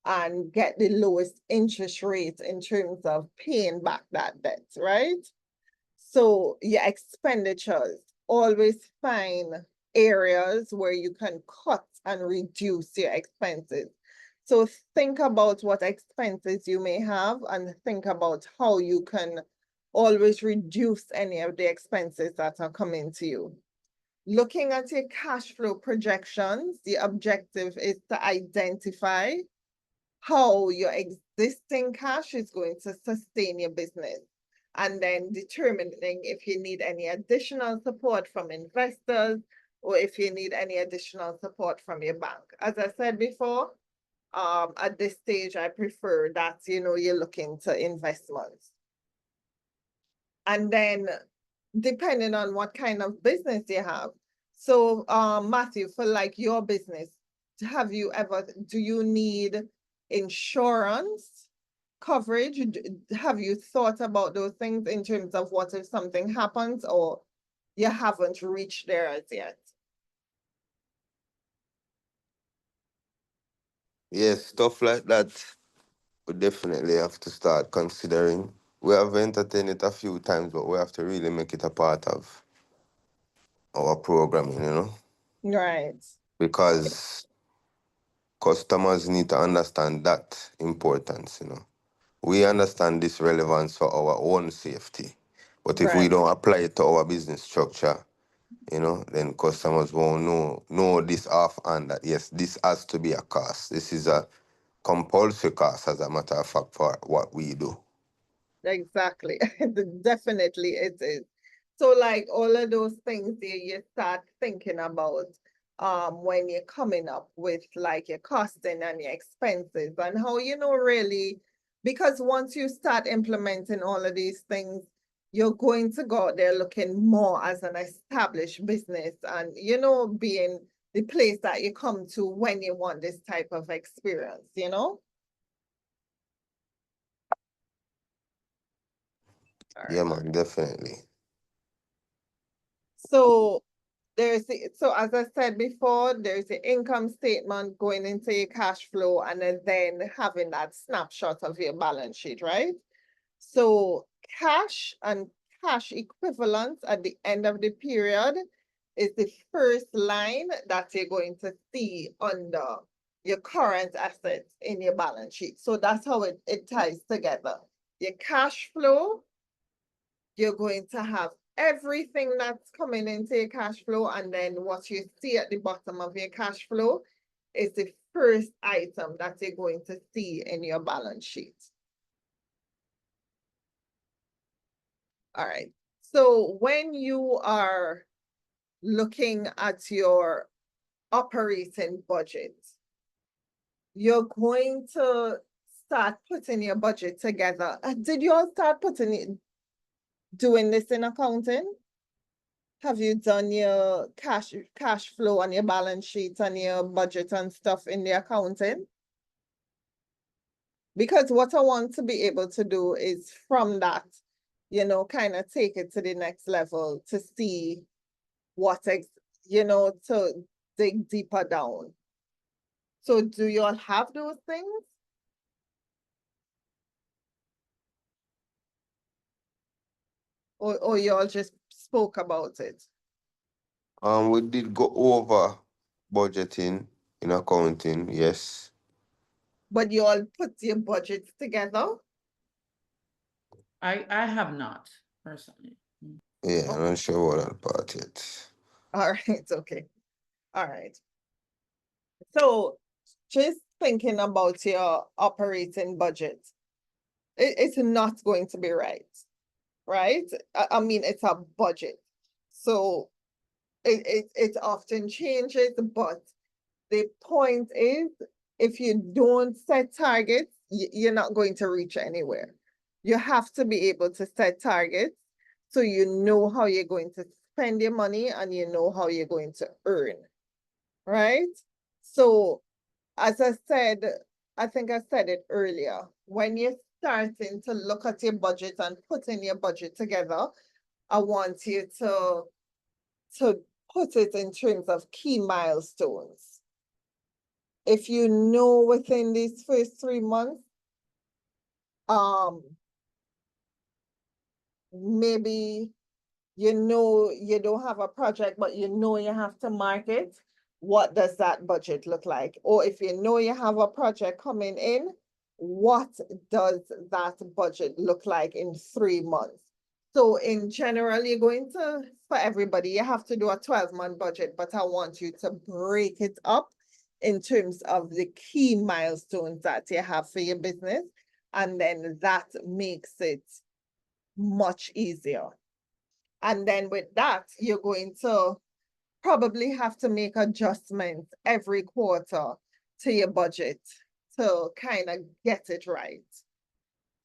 and get the lowest interest rate in terms of paying back that debt, right? So your expenditures, always find areas where you can cut and reduce your expenses. So think about what expenses you may have and think about how you can always reduce any of the expenses that are coming to you. Looking at your cash flow projections, the objective is to identify how your existing cash is going to sustain your business, and then determining if you need any additional support from investors or if you need any additional support from your bank. As I said before, At this stage, I prefer that, you look into investments. And then depending on what kind of business you have. So, Matthew, for like your business, do you need insurance coverage? Have you thought about those things in terms of what if something happens, or you haven't reached there as yet? Yes, stuff like that we definitely have to start considering. We have entertained it a few times, but we have to really make it a part of our programming, Right. because customers need to understand that importance, We understand this relevance for our own safety, but if we Right. don't apply it to our business structure, then customers won't know this offhand that yes, this has to be a cost. This is a compulsory cost, as a matter of fact, for what we do. Exactly. Definitely it is. So like all of those things you start thinking about when you're coming up with like your costing and your expenses and how really, because once you start implementing all of these things, you're going to go out there looking more as an established business and being the place that you come to when you want this type of experience. All Yeah, right. man, definitely. So so as I said before, there's the income statement going into your cash flow and then having that snapshot of your balance sheet, right? So cash and cash equivalents at the end of the period is the first line that you're going to see under your current assets in your balance sheet. So that's how it ties together. Your cash flow, you're going to have everything that's coming into your cash flow, and then what you see at the bottom of your cash flow is the first item that you're going to see in your balance sheet. All right. So when you are looking at your operating budget, you're going to start putting your budget together. Did you all start doing this in accounting? Have you done your cash flow on your balance sheet and your budget and stuff in the accounting? Because what I want to be able to do is from that, kind of take it to the next level to see to dig deeper down. So do you all have those things? Or you all just spoke about it? We did go over budgeting in accounting, yes. But you all put your budgets together? I have not personally. Yeah, I'm not sure what that part yet. All right, okay. All right. So just thinking about your operating budget, it's not going to be right? I mean, it's a budget. So it often changes, but the point is, if you don't set targets, you're not going to reach anywhere. You have to be able to set targets so you know how you're going to spend your money and you know how you're going to earn, right? So as I said, I think I said it earlier, when you're starting to look at your budget and putting your budget together, I want you to put it in terms of key milestones. If you know within these first 3 months, maybe you don't have a project, but you have to market, what does that budget look like? Or if you know you have a project coming in, what does that budget look like in 3 months? So in general, for everybody, you have to do a 12-month budget, but I want you to break it up in terms of the key milestones that you have for your business. And then that makes it much easier. And then with that, you're going to probably have to make adjustments every quarter to your budget to kind of get it right.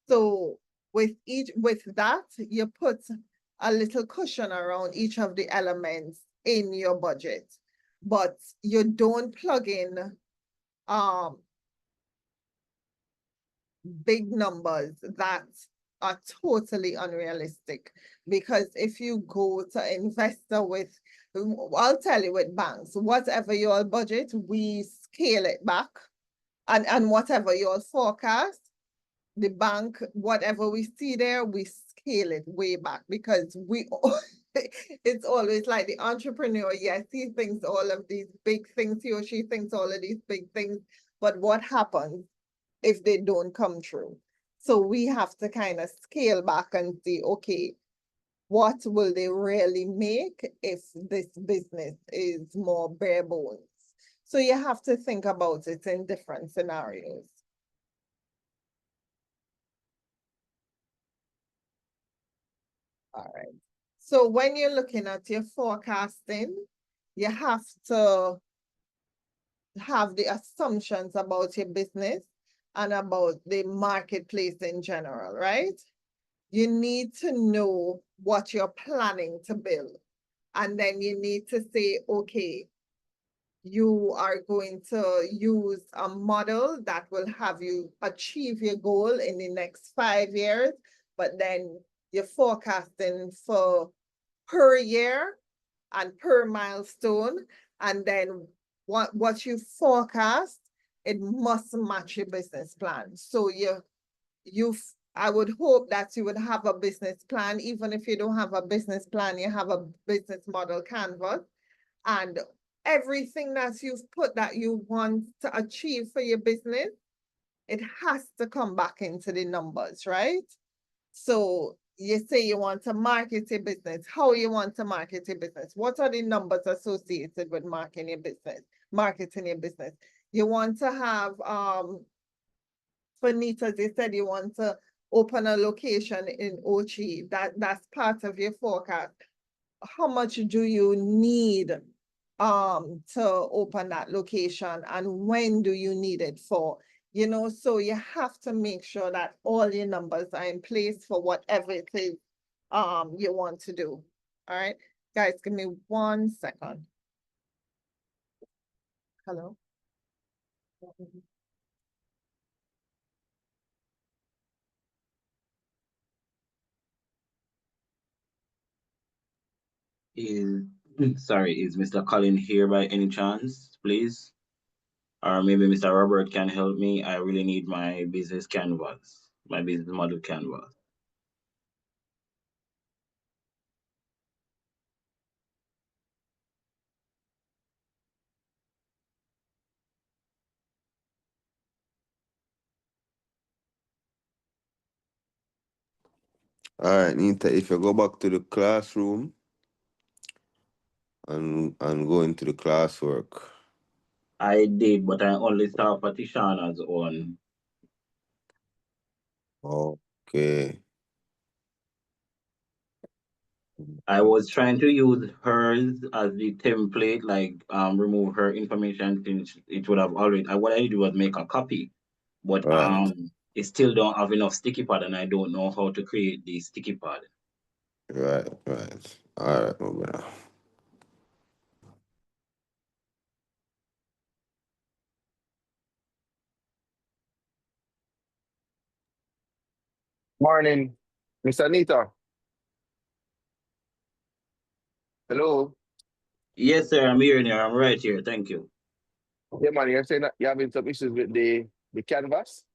So with that, you put a little cushion around each of the elements in your budget, but you don't plug in big numbers that are totally unrealistic. Because if you go to investor with, I'll tell you with banks, whatever your budget, we scale it back. And whatever your forecast, the bank, whatever we see there, we scale it way back because it's always like the entrepreneur, yes, he thinks all of these big things, he or she thinks all of these big things, but what happens if they don't come true? So we have to kind of scale back and see, okay, what will they really make if this business is more bare bones? So you have to think about it in different scenarios. All right. So when you're looking at your forecasting, you have to have the assumptions about your business and about the marketplace in general, right? You need to know what you're planning to build. And then you need to say, okay, you are going to use a model that will have you achieve your goal in the next 5 years, but then you're forecasting for per year and per milestone. And then what you forecast, it must match your business plan. So I would hope that you would have a business plan. Even if you don't have a business plan, you have a business model canvas, and everything that you've put that you want to achieve for your business, it has to come back into the numbers, right? So you say you want to market your business, how you want to market your business, what are the numbers associated with marketing your business? You want to have, for Nita, they said you want to open a location in Ochi, that's part of your forecast. How much do you need to open that location, and when do you need it for? You know, so you have to make sure that all your numbers are in place for whatever it is you want to do. All right, guys, give me 1 second. Hello. Is sorry, is Mr. Colin here by any chance, please? Or maybe Mr. Robert can help me. I really need my business canvas, my business model canvas. All right, Nita, if you go back to the classroom and go into the classwork. I did, but I only saw Fatishana's on. Okay. I was trying to use hers as the template, like remove her information since it would have already. What I did was make a copy, but Right, it still don't have enough sticky pad, and I don't know how to create the sticky pad. right. All right, my brother. Morning, Mr. Anita. Hello. Yes, sir. I'm here. I'm right here. Thank you. Yeah, man, you're saying that you're having some issues with the canvas?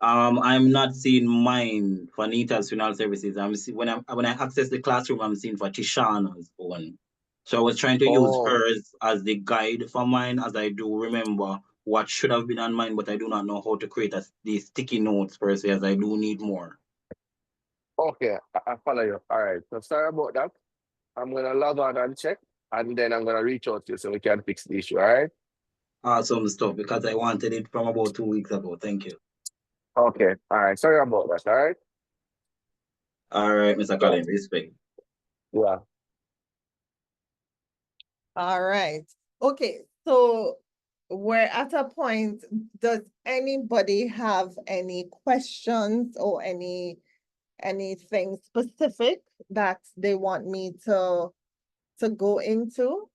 I'm not seeing mine for Nita's Funeral Services. When I access the classroom, I'm seeing for Tishana's one. So I was trying to use Oh, hers as the guide for mine, as I do remember what should have been on mine, but I do not know how to create the sticky notes per se, as I do need more. okay. I follow you. All right. So sorry about that. I'm gonna log on and check, and then I'm gonna reach out to you so we can fix the issue. All right. Awesome stuff, because I wanted it from about 2 weeks ago. Thank you. Okay. All right. Sorry about that. All right. All right, Mr. Yeah. Collins, respect. Yeah. All right. Okay, so we're at a point, does anybody have any questions or anything specific that they want me to go into?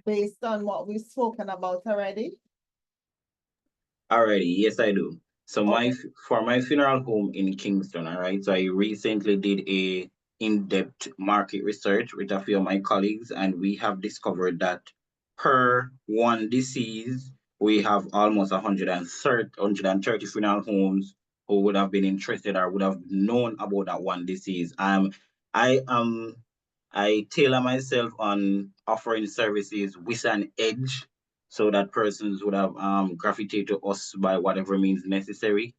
Based on what we've spoken about already? Alrighty, yes, I do. So Okay. for my funeral home in Kingston, all right. So I recently did a in-depth market research with a few of my colleagues, and we have discovered that per one deceased, we have almost 130 funeral homes who would have been interested or would have known about that one deceased. I I tailor myself on offering services with an edge so that persons would have gravitated to us by whatever means necessary.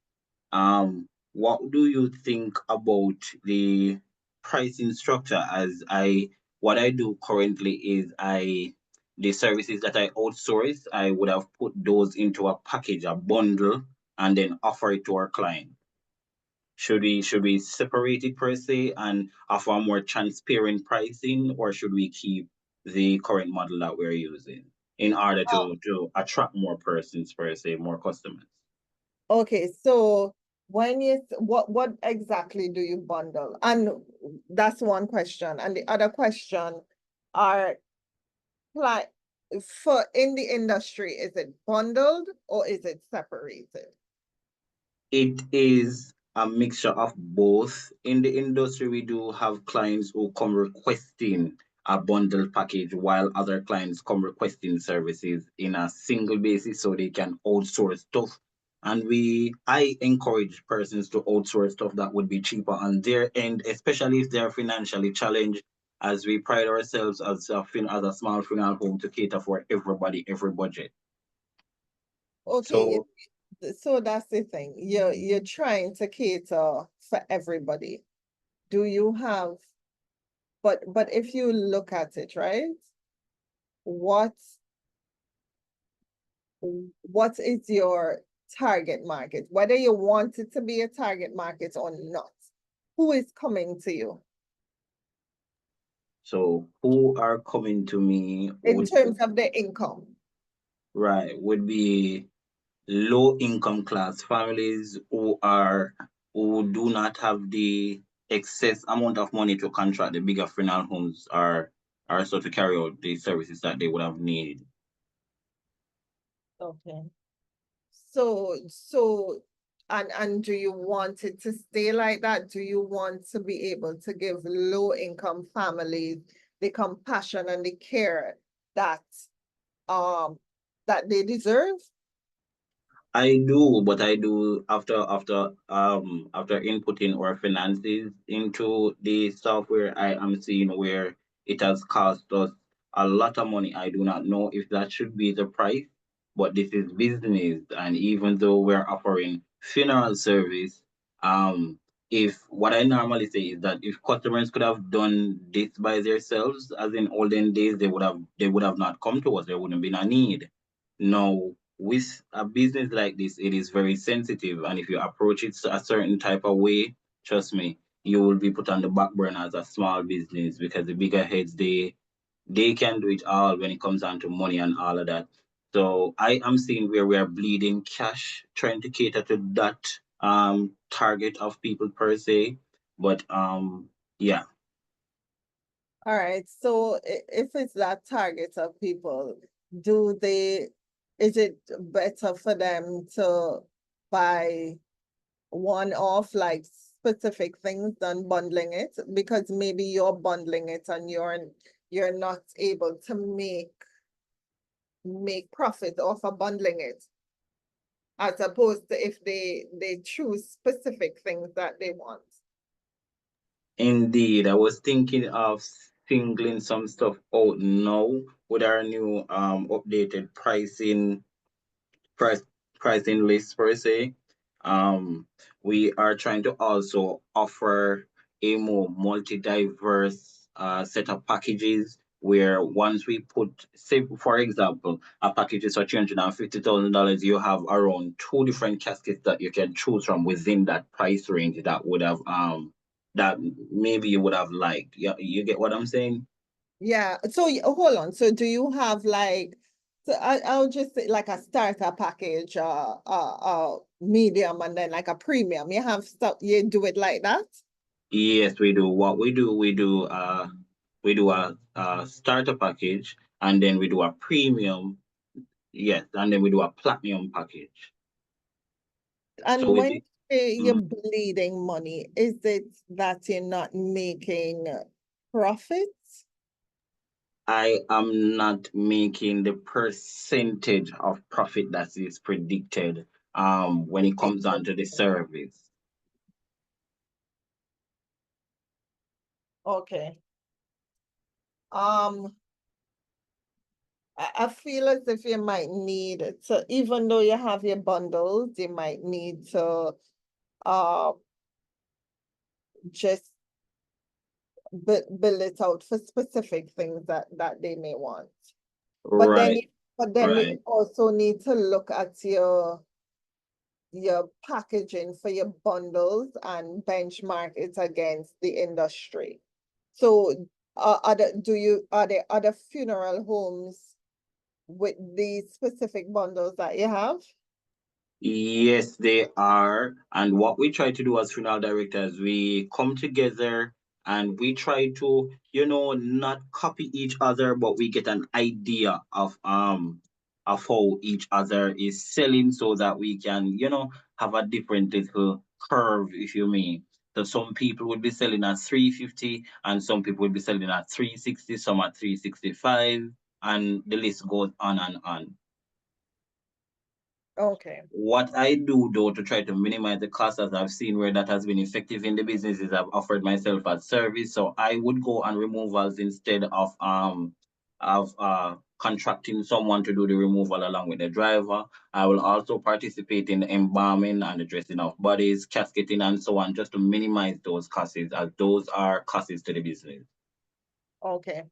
What do you think about the pricing structure? As what I do currently is the services that I outsource, I would have put those into a package, a bundle, and then offer it to our client. Should we separate it per se and offer more transparent pricing, or should we keep the current model that we're using in order to attract more persons per se, more customers? Okay, so when what exactly do you bundle? And that's one question. And the other question are, like, for in the industry, is it bundled or is it separated? It is a mixture of both. In the industry, we do have clients who come requesting a bundle package, while other clients come requesting services in a single basis so they can outsource stuff. And I encourage persons to outsource stuff that would be cheaper on their end, especially if they're financially challenged, as we pride ourselves as a small funeral home to cater for everybody, every budget. Okay, So so that's the thing. You're trying to cater for everybody. Do you have, but if you look at it, right? What is your target market? Whether you want it to be a target market or not, who is coming to you So who are coming to me in terms of the income? would be low income class families who do not have the excess amount of money to contract the bigger funeral homes are so to carry out the services that they would have needed. Okay. So, and do you want it to stay like that? Do you want to be able to give low income families the compassion and the care that um that they deserve? I do, but I do after inputting our finances into the software, I am seeing where it has cost us a lot of money. I do not know if that should be the price, but this is business, and even though we're offering funeral service, if what I normally say is that if customers could have done this by themselves, as in olden days, they would have not come to us. There wouldn't been a need. Now, with a business like this, it is very sensitive, and if you approach it a certain type of way, trust me, you will be put on the back burner as a small business, because the bigger heads, they can do it all when it comes down to money and all of that. So I am seeing where we are bleeding cash, trying to cater to that target of people per se. But yeah. All right, so if it's that target of people, do they, is it better for them to buy one-off, like specific things than bundling it? Because maybe you're bundling it and you're not able to make profit off of bundling it, as opposed to if they choose specific things that they want. Indeed, I was thinking of singling some stuff out now with our new updated price pricing list per se. Um, we are trying to also offer a more multi-diverse set of packages where once we put, say for example, a package is for $350,000, you have around 2 different caskets that you can choose from within that price range that would have that maybe you would have liked. Yeah, you get what I'm saying? Yeah, so hold on. So do you have like, so I'll just say like a starter package, medium and then like a premium. You have stuff, you do it like that? Yes, we do. What we do a starter package, and then we do a premium. Yes, and then we do a platinum package. And So when it, you're mm, bleeding money, is it that you're not making profits? I am not making the percentage of profit that is predicted when it comes down to the service. Okay. I feel as if you might need to, even though you have your bundles, you might need to uh just build it out for specific things that they may want. But then Right, but then you right. also need to look at your packaging for your bundles and benchmark it against the industry. So are there other funeral homes with these specific bundles that you have? Yes, they are. And what we try to do as funeral directors, we come together and we try to, not copy each other, but we get an idea of how each other is selling so that we can, have a different little curve, if you mean. So some people would be selling at 350 and some people would be selling at 360, some at 365, and the list goes on and on. Okay. What I do though to try to minimize the cost, as I've seen where that has been effective in the business, is I've offered myself as service. So I would go on removals instead of contracting someone to do the removal along with the driver. I will also participate in the embalming and the dressing of bodies, casketing and so on, just to minimize those costs, as those are costs to the business. Okay.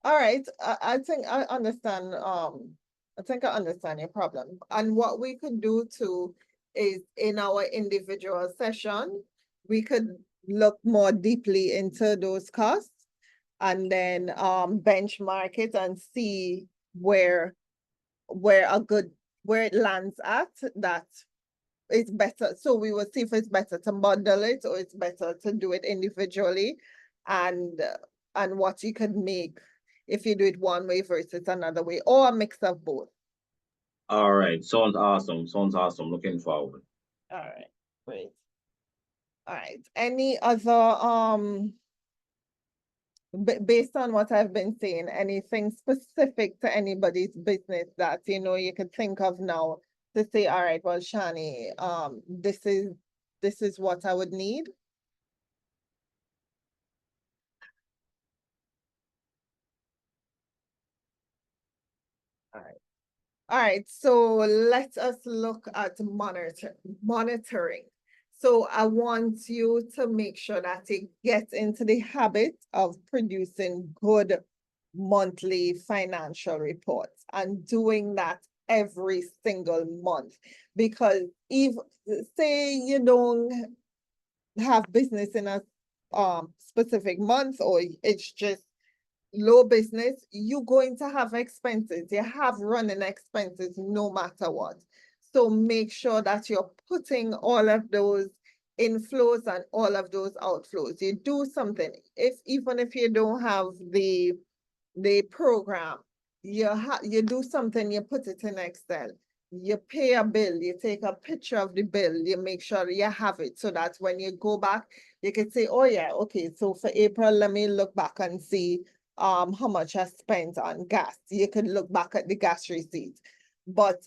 All right. I think I think I understand your problem. And what we could do too is in our individual session, we could look more deeply into those costs and then benchmark it and see where a good where it lands at that it's better. So we will see if it's better to bundle it or it's better to do it individually and what you could make if you do it one way versus another way or a mix of both. All right. Sounds awesome. Sounds awesome. Looking forward. All right, great. All right. Any other based on what I've been saying, anything specific to anybody's business that you could think of now to say, all right, well, Shani, this is what I would need. All right. All right, so let us look at monitoring. So I want you to make sure that you get into the habit of producing good monthly financial reports and doing that every single month. Because if say you don't have business in a specific month or it's just low business, you're going to have expenses. You have running expenses no matter what. So make sure that you're putting all of those inflows and all of those outflows. You do something. Even if you don't have the program, you do something, you put it in Excel. You pay a bill, you take a picture of the bill, you make sure you have it so that when you go back, you can say, oh yeah, okay, so for April, let me look back and see how much I spent on gas. You could look back at the gas receipt. But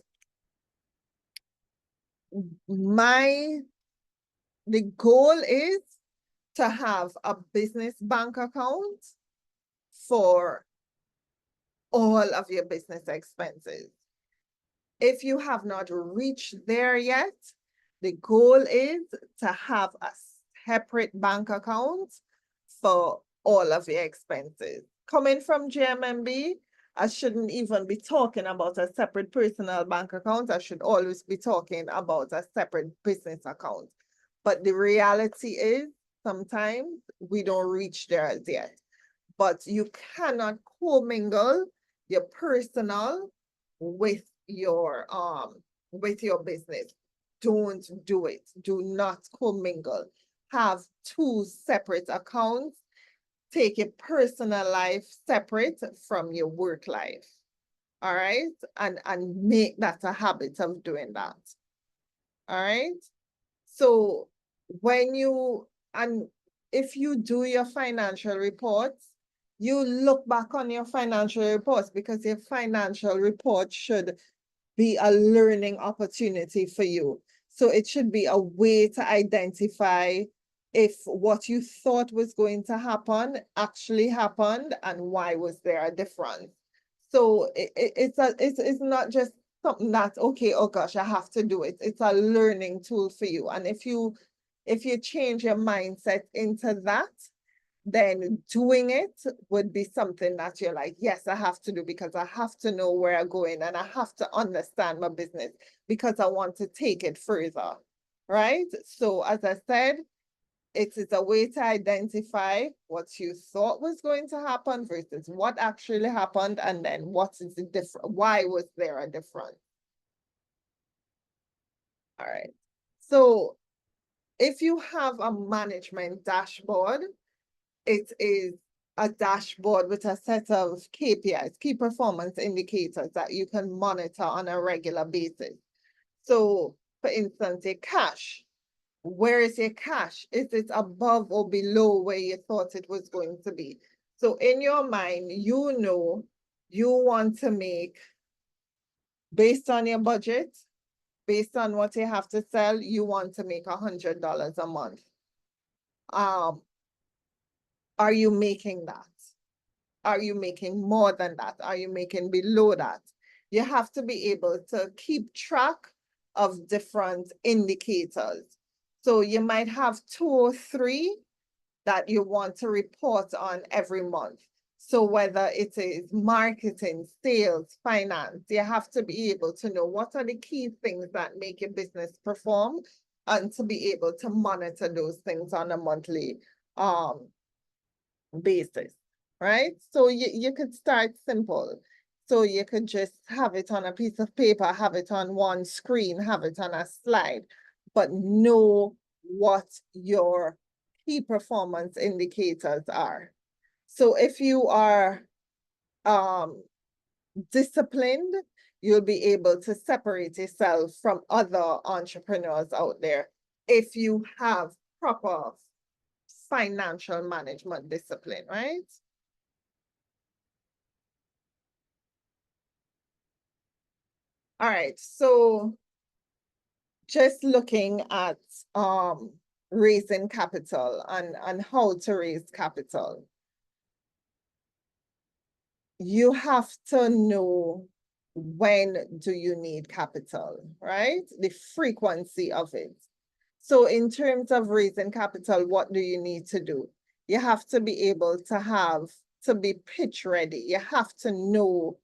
the goal is to have a business bank account for all of your business expenses. If you have not reached there yet, the goal is to have a separate bank account for all of your expenses. Coming from GMMB, I shouldn't even be talking about a separate personal bank account. I should always be talking about a separate business account. But the reality is sometimes we don't reach there as yet. but you cannot commingle your personal with your business. Don't do it. Do not commingle. Have two separate accounts. Take your personal life separate from your work life. All right? And make that a habit of doing that. All right? So when you, and if you do your financial reports, you look back on your financial reports, because your financial report should be a learning opportunity for you. So it should be a way to identify if what you thought was going to happen actually happened, and why was there a difference. So it's not just something that, okay, oh gosh, I have to do it. It's a learning tool for you. And if you change your mindset into that, then doing it would be something that you're like, yes, I have to do, because I have to know where I'm going, and I have to understand my business because I want to take it further, right? So as I said, it is a way to identify what you thought was going to happen versus what actually happened, and then what is the difference? Why was there a difference? All right. So if you have a management dashboard, it is a dashboard with a set of KPIs, key performance indicators, that you can monitor on a regular basis. So for instance, your cash. Where is your cash? Is it above or below where you thought it was going to be? So in your mind, you know you want to make, based on your budget, based on what you have to sell, you want to make $100 a month. Are you making that? Are you making more than that? Are you making below that? You have to be able to keep track of different indicators. So you might have 2 or 3 that you want to report on every month. So whether it is marketing, sales, finance, you have to be able to know what are the key things that make your business perform, and to be able to monitor those things on a monthly basis, right? So you could start simple. So you could just have it on a piece of paper, have it on one screen, have it on a slide, but know what your key performance indicators are. So if you are disciplined, you'll be able to separate yourself from other entrepreneurs out there if you have proper financial management discipline, right? All right, so just looking at raising capital and how to raise capital. You have to know, when do you need capital, right? The frequency of it. So in terms of raising capital, what do you need to do? You have to be able to be pitch ready. You have to know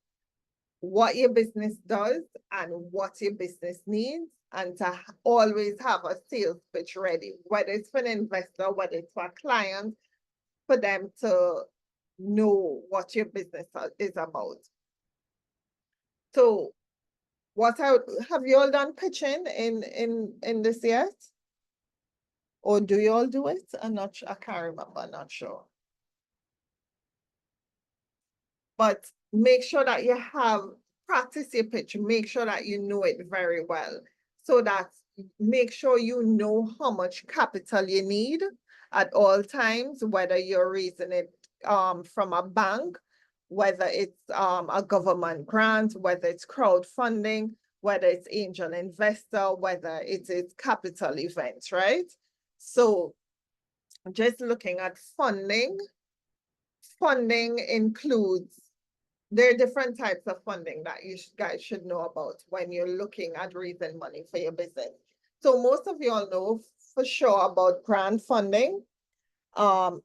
what your business does and what your business needs, and to always have a sales pitch ready, whether it's for an investor, whether it's for a client, for them to know what your business is about. So have you all done pitching in this yet? Or do you all do it? I can't remember, I'm not sure. But make sure that you practice your pitch, make sure that you know it very well. So that, make sure you know how much capital you need at all times, whether you're raising it from a bank, whether it's a government grant, whether it's crowdfunding, whether it's angel investor, whether it is capital events, right? So just looking at funding includes, there are different types of funding that you guys should know about when you're looking at raising money for your business. So most of you all know for sure about grant funding.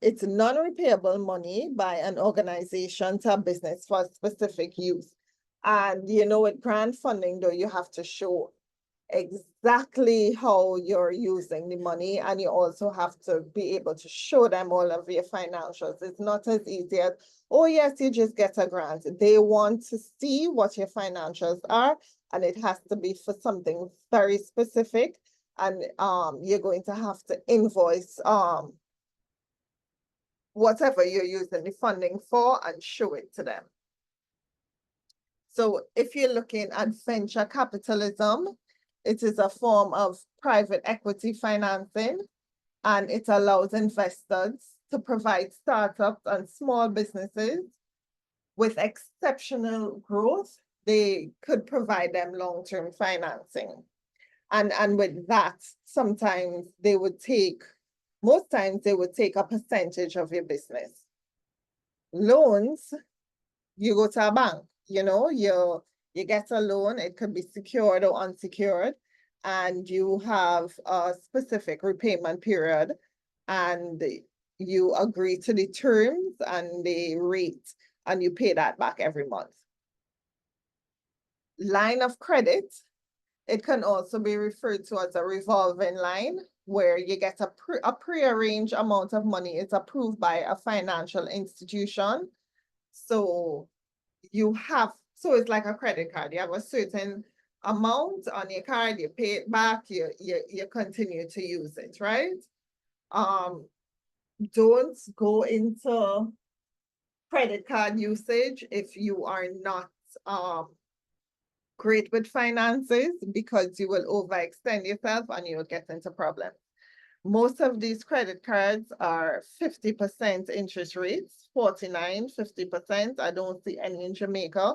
It's non-repayable money by an organization to a business for specific use. And with grant funding, though, you have to show exactly how you're using the money, and you also have to be able to show them all of your financials. It's not as easy as, oh yes, you just get a grant. They want to see what your financials are, and it has to be for something very specific. And you're going to have to invoice whatever you're using the funding for and show it to them. So if you're looking at venture capitalism, it is a form of private equity financing, and it allows investors to provide startups and small businesses with exceptional growth. They could provide them long-term financing. And with that, sometimes they would take, most times they would take a percentage of your business. Loans, you go to a bank, you know, you get a loan, it could be secured or unsecured, and you have a specific repayment period, and you agree to the terms and the rate, and you pay that back every month. Line of credit, it can also be referred to as a revolving line, where you get a prearranged amount of money. It's approved by a financial institution. So so it's like a credit card. You have a certain amount on your card, you pay it back, you continue to use it, right? Don't go into credit card usage if you are not great with finances, because you will overextend yourself and you'll get into problems. Most of these credit cards are 50% interest rates, 49, 50%. I don't see any in Jamaica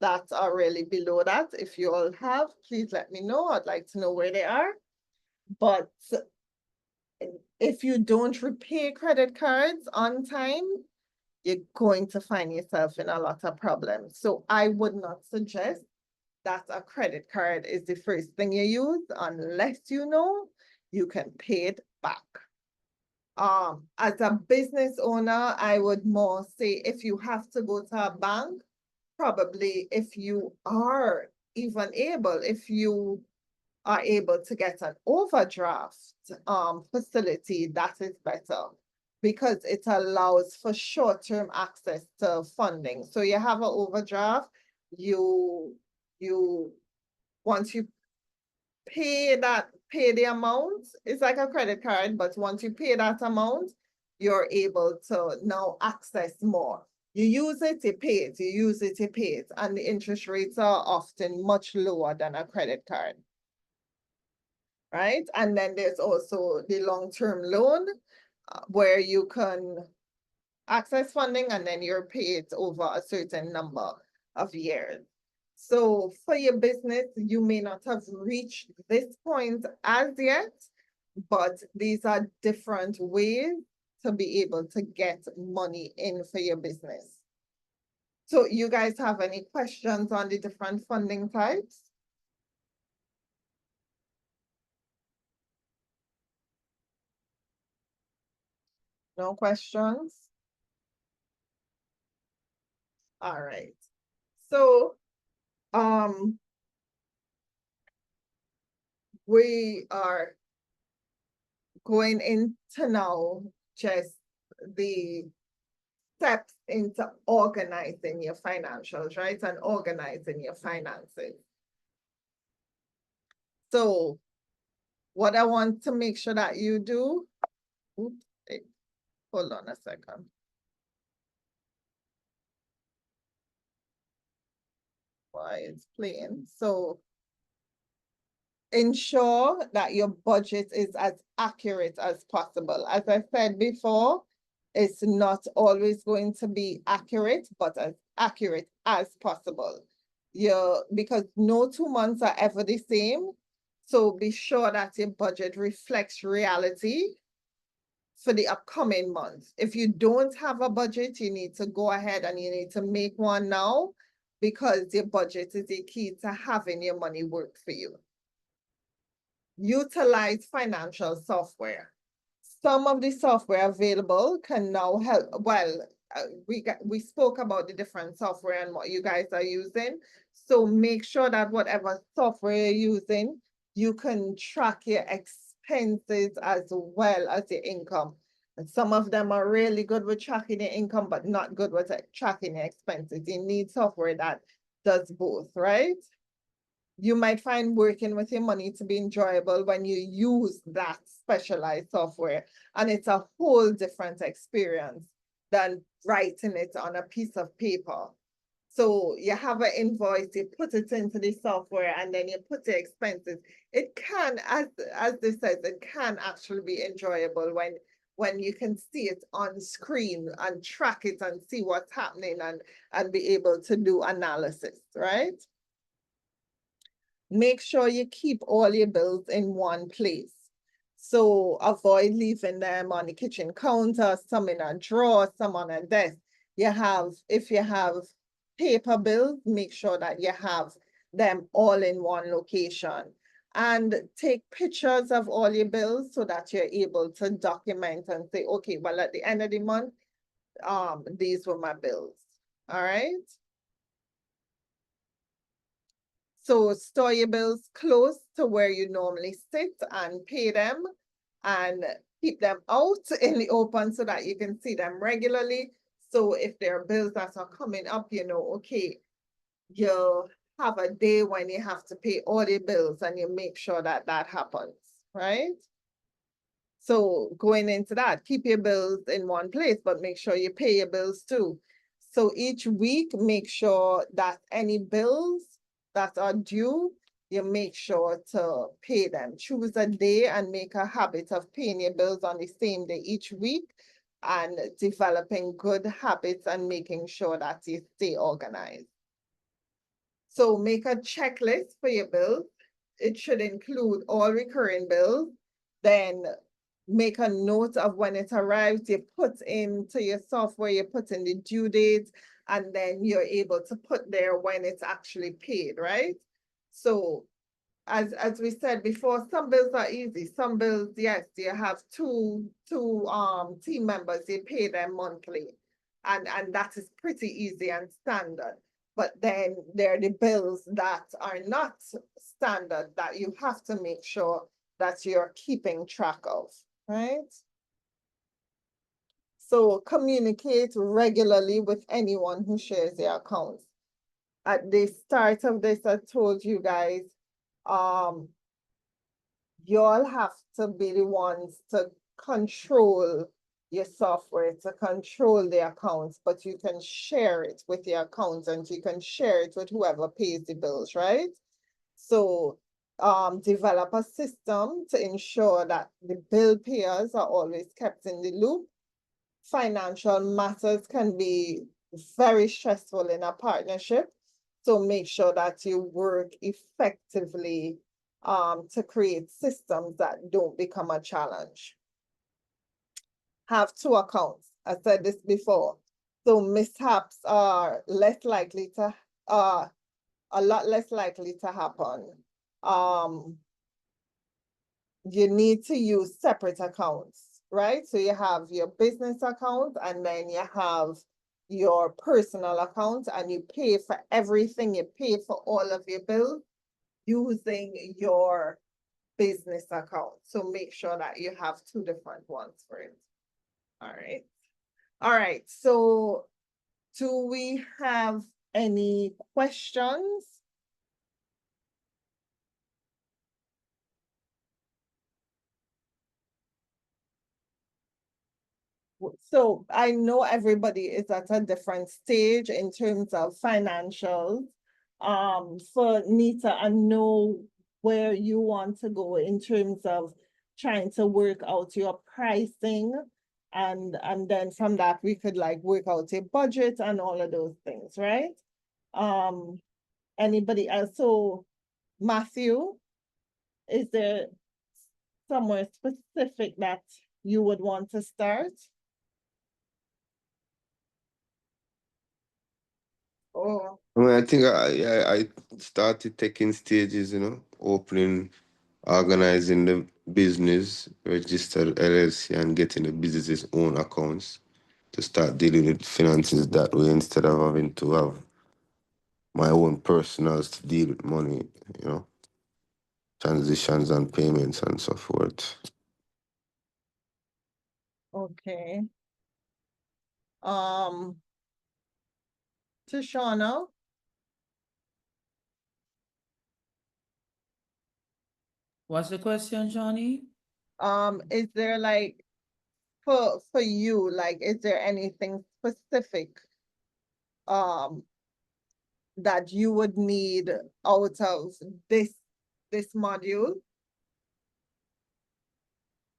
that are really below that. If you all have, please let me know. I'd like to know where they are. But if you don't repay credit cards on time, you're going to find yourself in a lot of problems. So I would not suggest that a credit card is the first thing you use unless you know you can pay it back. As a business owner, I would more say if you have to go to a bank, probably if you are even able, if you are able to get an overdraft facility, that is better, because it allows for short-term access to funding. So you have an overdraft, once you pay the amount, it's like a credit card, but once you pay that amount, you're able to now access more. You use it, you pay it, you use it, you pay it, and the interest rates are often much lower than a credit card. Right? And then there's also the long-term loan, where you can access funding and then you're paid over a certain number of years. So for your business, you may not have reached this point as yet, but these are different ways to be able to get money in for your business. So you guys have any questions on the different funding types? No questions? All right. So, we are going into now just the steps into organizing your financials, right? And organizing your finances. So what I want to make sure that you do, oops, hold on a second. Why it's playing? So ensure that your budget is as accurate as possible. As I said before, it's not always going to be accurate, but as accurate as possible. Because no 2 months are ever the same. So be sure that your budget reflects reality for the upcoming months. If you don't have a budget, you need to go ahead and you need to make one now, because your budget is the key to having your money work for you. Utilize financial software. Some of the software available can now help. Well, we spoke about the different software and what you guys are using. So make sure that whatever software you're using, you can track your expenses as well as your income. And some of them are really good with tracking your income, but not good with tracking your expenses. You need software that does both, right? You might find working with your money to be enjoyable when you use that specialized software, and it's a whole different experience than writing it on a piece of paper. So you have an invoice, you put it into the software, and then you put the expenses. It can, as this says, it can actually be enjoyable when you can see it on screen and track it and see what's happening and be able to do analysis, right? Make sure you keep all your bills in one place. So avoid leaving them on the kitchen counter, some in a drawer, some on a desk. If you have paper bills, make sure that you have them all in one location. And take pictures of all your bills so that you're able to document and say, okay, well, at the end of the month, these were my bills. All right. So store your bills close to where you normally sit and pay them, and keep them out in the open so that you can see them regularly. So if there are bills that are coming up, you know, okay, you'll have a day when you have to pay all your bills, and you make sure that that happens, right? So going into that, keep your bills in one place, but make sure you pay your bills too. So each week, make sure that any bills that are due, you make sure to pay them. Choose a day and make a habit of paying your bills on the same day each week, and developing good habits and making sure that you stay organized. So make a checklist for your bills. It should include all recurring bills. Then make a note of when it arrives. You put into your software, you put in the due dates, and then you're able to put there when it's actually paid, right? So as we said before, some bills are easy. Some bills, yes, you have two team members, you pay them monthly. And that is pretty easy and standard. But then there are the bills that are not standard that you have to make sure that you're keeping track of, right? So communicate regularly with anyone who shares their accounts. At the start of this, I told you guys, you all have to be the ones to control your software, to control the accounts, but you can share it with the accountant, you can share it with whoever pays the bills, right? So develop a system to ensure that the bill payers are always kept in the loop. Financial matters can be very stressful in a partnership, so make sure that you work effectively to create systems that don't become a challenge. Have two accounts. I said this before. So mishaps are less likely to, a lot less likely to happen. You need to use separate accounts, right? So you have your business account, and then you have your personal account, and you pay for everything. You pay for all of your bills using your business account. So make sure that you have two different ones for it. All right. All right. So do we have any questions? So I know everybody is at a different stage in terms of financials. For Nita, I know where you want to go in terms of trying to work out your pricing, and then from that we could like work out a budget and all of those things, right? Anybody else? So Matthew, is there somewhere specific that you would want to start? Or Well, I think I started taking stages, opening, organizing the business, registered LLC, and getting the business's own accounts to start dealing with finances that way instead of having to have my own personals to deal with money. transitions and payments and so forth. Okay. Tishana, What's the question, Johnny? is there like, for you, like, is there anything specific that you would need out of this module?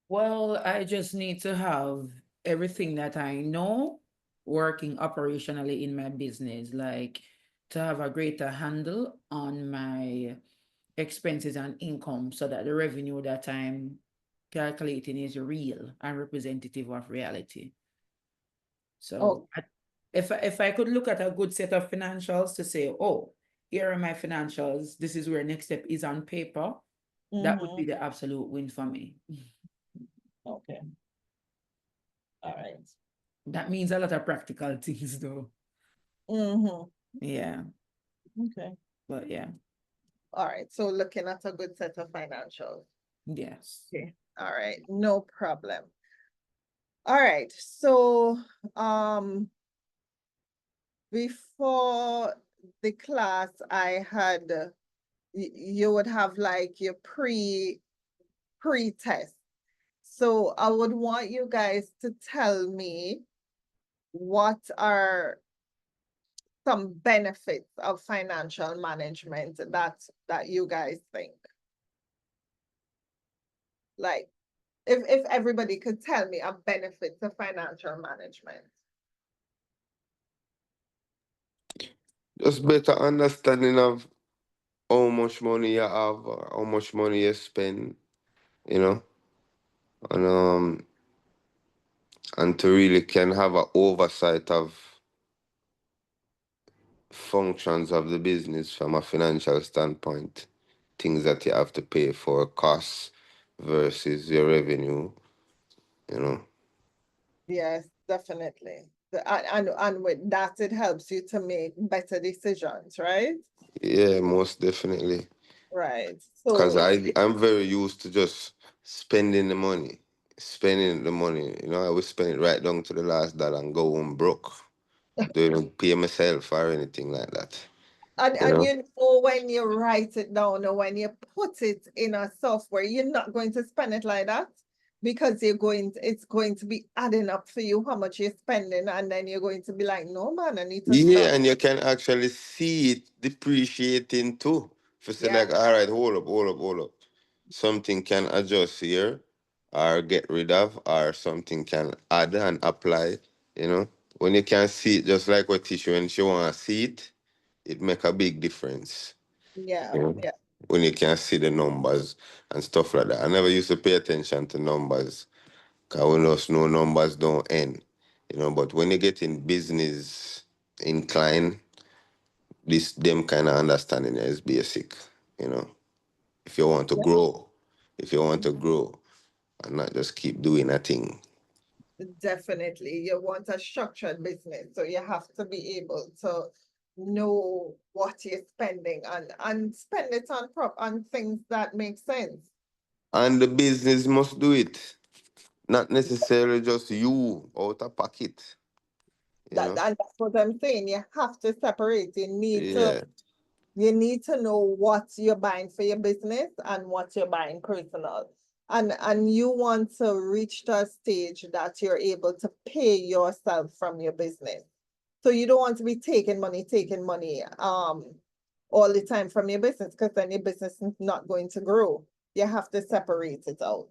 Well, I just need to have everything that I know working operationally in my business, like to have a greater handle on my expenses and income so that the revenue that I'm calculating is real and representative of reality. So if I could look at a good set of financials to say, oh, here are my financials, this is where next step is on paper, that would be the absolute win for me. Okay. All right. That means a lot of practical things though. Yeah, Okay. but yeah, All right. So looking at a good set of financials. yes. Okay. All right. No problem. All right. So, before the class, I had, you would have like your pre-test. So I would want you guys to tell me what are some benefits of financial management that you guys think. Like, if everybody could tell me a benefit of financial management. Just better understanding of how much money you have, or how much money you spend, you know, and to really can have an oversight of functions of the business from a financial standpoint, things that you have to pay for, costs versus your revenue, you know. Yes, definitely. And with that, it helps you to make better decisions, right? Yeah, most definitely. Right. Because So, I'm very used to just spending the money. Spending the money. You know, I would spend it right down to the last dollar and go home broke. Don't pay myself or anything like that. You and know? you know when you write it down or when you put it in a software, you're not going to spend it like that because it's going to be adding up for you how much you're spending, and then you're going to be like, no man, I need to stop. Yeah, and you can actually see it depreciating too. If you say Yeah. like, all right, hold up. Something can adjust here or get rid of, or something can add and apply, you know. When you can see it, just like what Tisha, when she wanna see it, it make a big difference. Yeah. You know? Yeah. When you can see the numbers and stuff like that. I never used to pay attention to numbers because we just know numbers don't end. You know, but when you get in business incline, this them kind of understanding is basic, you know. If you want to grow, if you want to grow and not just keep doing a thing. Definitely. You want a structured business, so you have to be able to know what you're spending and spend it on things that make sense. And the business must do it. Not necessarily just you out of pocket. You That know? and that's what I'm saying. You have to separate. Yeah. You need to know what you're buying for your business and what you're buying personal. And you want to reach to a stage that you're able to pay yourself from your business. So you don't want to be taking money all the time from your business, because then your business is not going to grow. You have to separate it out.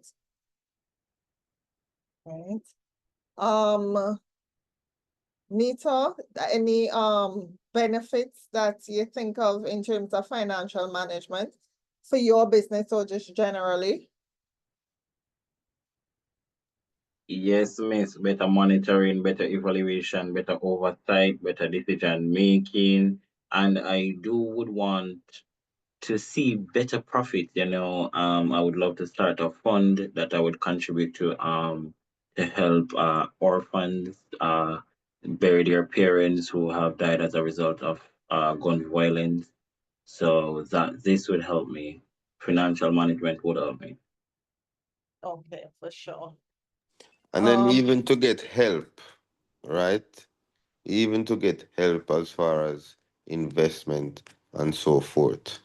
Right. Nita, any benefits that you think of in terms of financial management for your business or just generally? Yes, miss. Better monitoring, better evaluation, better oversight, better decision making. And I would want to see better profit. I would love to start a fund that I would contribute to help orphans bury their parents who have died as a result of gun violence. So that this would help me. financial management would help me. Okay, for sure. And then Um, even to get help, right? Even to get help as far as investment and so forth.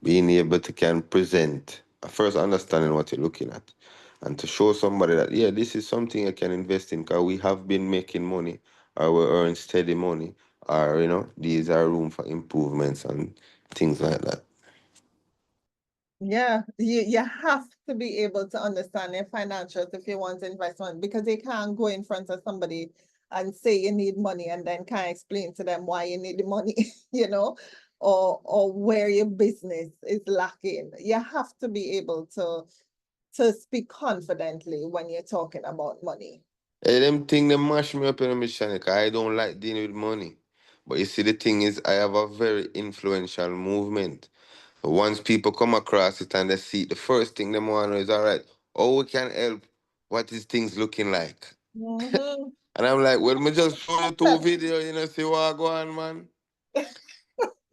Being able to can present, first understanding what you're looking at, and to show somebody that, yeah, this is something I can invest in because we have been making money, or we earn steady money, or, you know, these are room for improvements and things like that. yeah, you have to be able to understand your financials if you want investment, because you can't go in front of somebody and say you need money and then can't explain to them why you need the money, you know, or where your business is lacking. You have to be able to speak confidently when you're talking about money. Hey, them thing they mash me up in a mission. I don't like dealing with money. But you see, the thing is, I have a very influential movement. Once people come across it and they see it, the first thing they want to know is, all right, how we can help? What is things looking like? Mhm. And I'm like, well, me just show you two video, you know, see what go on, man.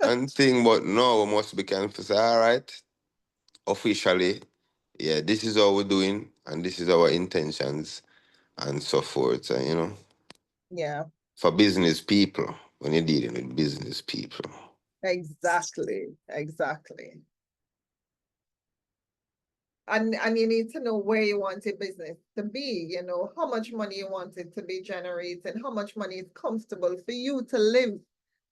And thing, but no, we must be careful. Say, all right, officially, yeah, this is how we're doing, and this is our intentions, and so forth. And, you know, Yeah, for business people, when you're dealing with business people. exactly, exactly. And you need to know where you want your business to be, you know, how much money you want it to be generating, how much money is comfortable for you to live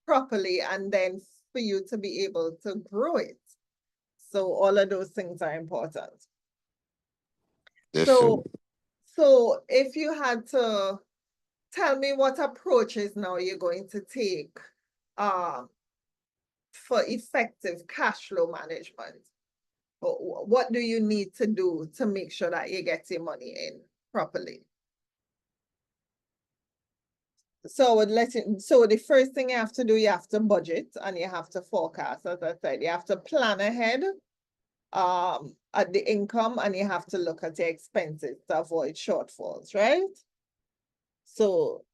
properly, and then for you to be able to grow it. So all of those things are important. So, Definitely. so if you had to tell me what approaches now you're going to take for effective cash flow management, what do you need to do to make sure that you get your money in properly? So so the first thing you have to do, you have to budget and you have to forecast. As I said, you have to plan ahead at the income, and you have to look at your expenses to avoid shortfalls, right? So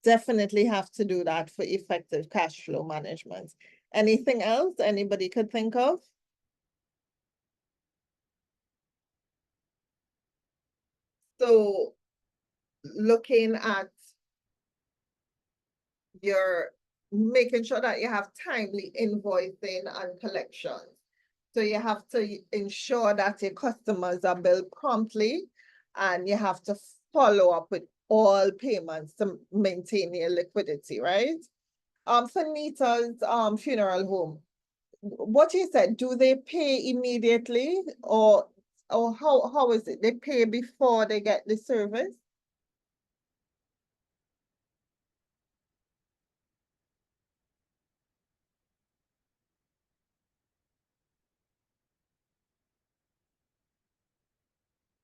definitely have to do that for effective cash flow management. Anything else anybody could think of? So looking at your making sure that you have timely invoicing and collections. So you have to ensure that your customers are billed promptly, and you have to follow up with all payments to maintain your liquidity, right? For Nita's funeral home, what you said, do they pay immediately, or how is it? They pay before they get the service?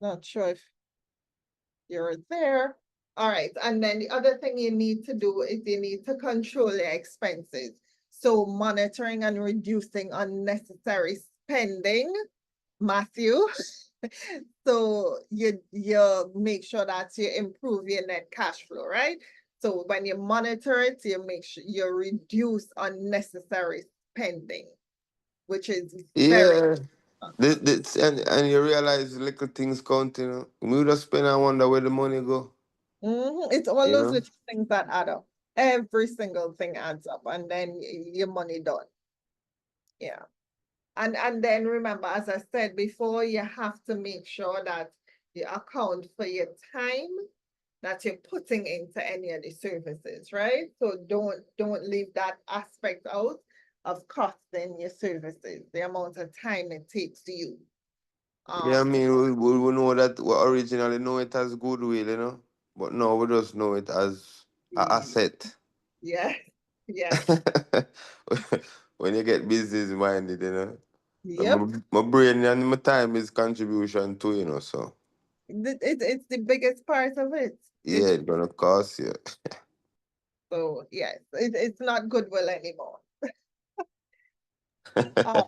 Not sure if you're there. All right, and then the other thing you need to do is you need to control your expenses. So monitoring and reducing unnecessary spending, Matthew. So you make sure that you improve your net cash flow, right? So when you monitor it, you make sure you reduce unnecessary spending, which is very Yeah. And you realize little things count, you know. We would just spend and wonder where the money go, It's all you those know. little things that add up. Every single thing adds up, and then your money done. Yeah. And then remember, as I said before, you have to make sure that you account for your time that you're putting into any of the services, right? So don't leave that aspect out of costing your services, the amount of time it takes you. Yeah, I To mean, we know that we originally know it as goodwill, you know, but now we just know it as a asset. yeah, yes, When you get business minded, you know. But yep. my brain and my time is contribution too, you know, so It's the biggest part of it. yeah, it's gonna cost you. So yes, it's not goodwill anymore. Uh,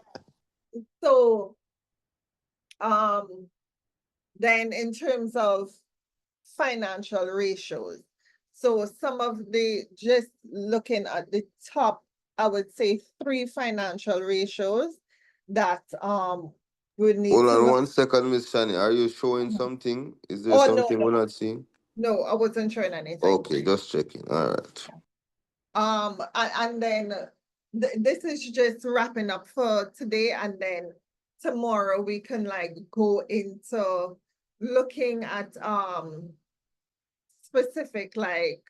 so um then in terms of financial ratios, so some of the, just looking at the top, I would say 3 financial ratios that we need Hold to on look. 1 second, Miss Shani. Are you showing Mhm. something? Is there Oh, no, something we're no, not seeing? no, I wasn't showing anything. Okay, just checking. All right. And then this is just wrapping up for today, and then tomorrow we can like go into looking at specific like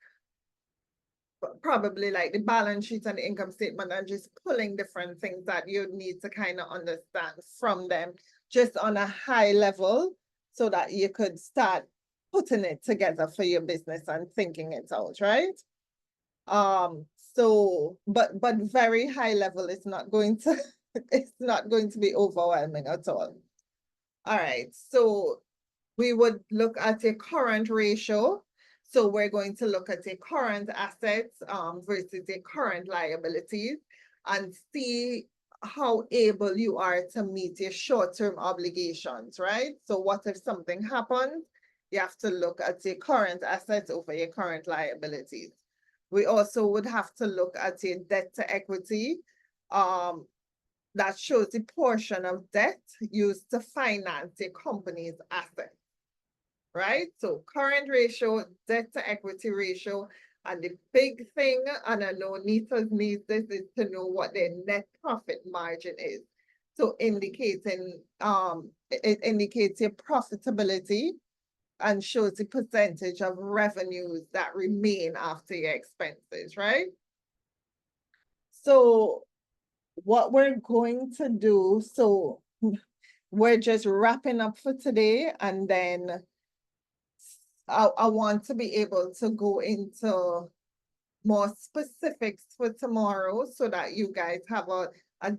probably like the balance sheet and the income statement, and just pulling different things that you need to kind of understand from them just on a high level, so that you could start putting it together for your business and thinking it out, right? So, but very high level, it's not going to it's not going to be overwhelming at all. All right, so we would look at a current ratio. So we're going to look at a current assets versus a current liabilities, and see how able you are to meet your short-term obligations, right? So what if something happens? You have to look at your current assets over your current liabilities. We also would have to look at your debt to equity. That shows the portion of debt used to finance a company's assets, right? So current ratio, debt to equity ratio, and the big thing, and I know Nita needs this, is to know what their net profit margin is. So indicating, it indicates your profitability and shows the percentage of revenues that remain after your expenses, right? So what we're going to do, so we're just wrapping up for today, and then I want to be able to go into more specifics for tomorrow, so that you guys have a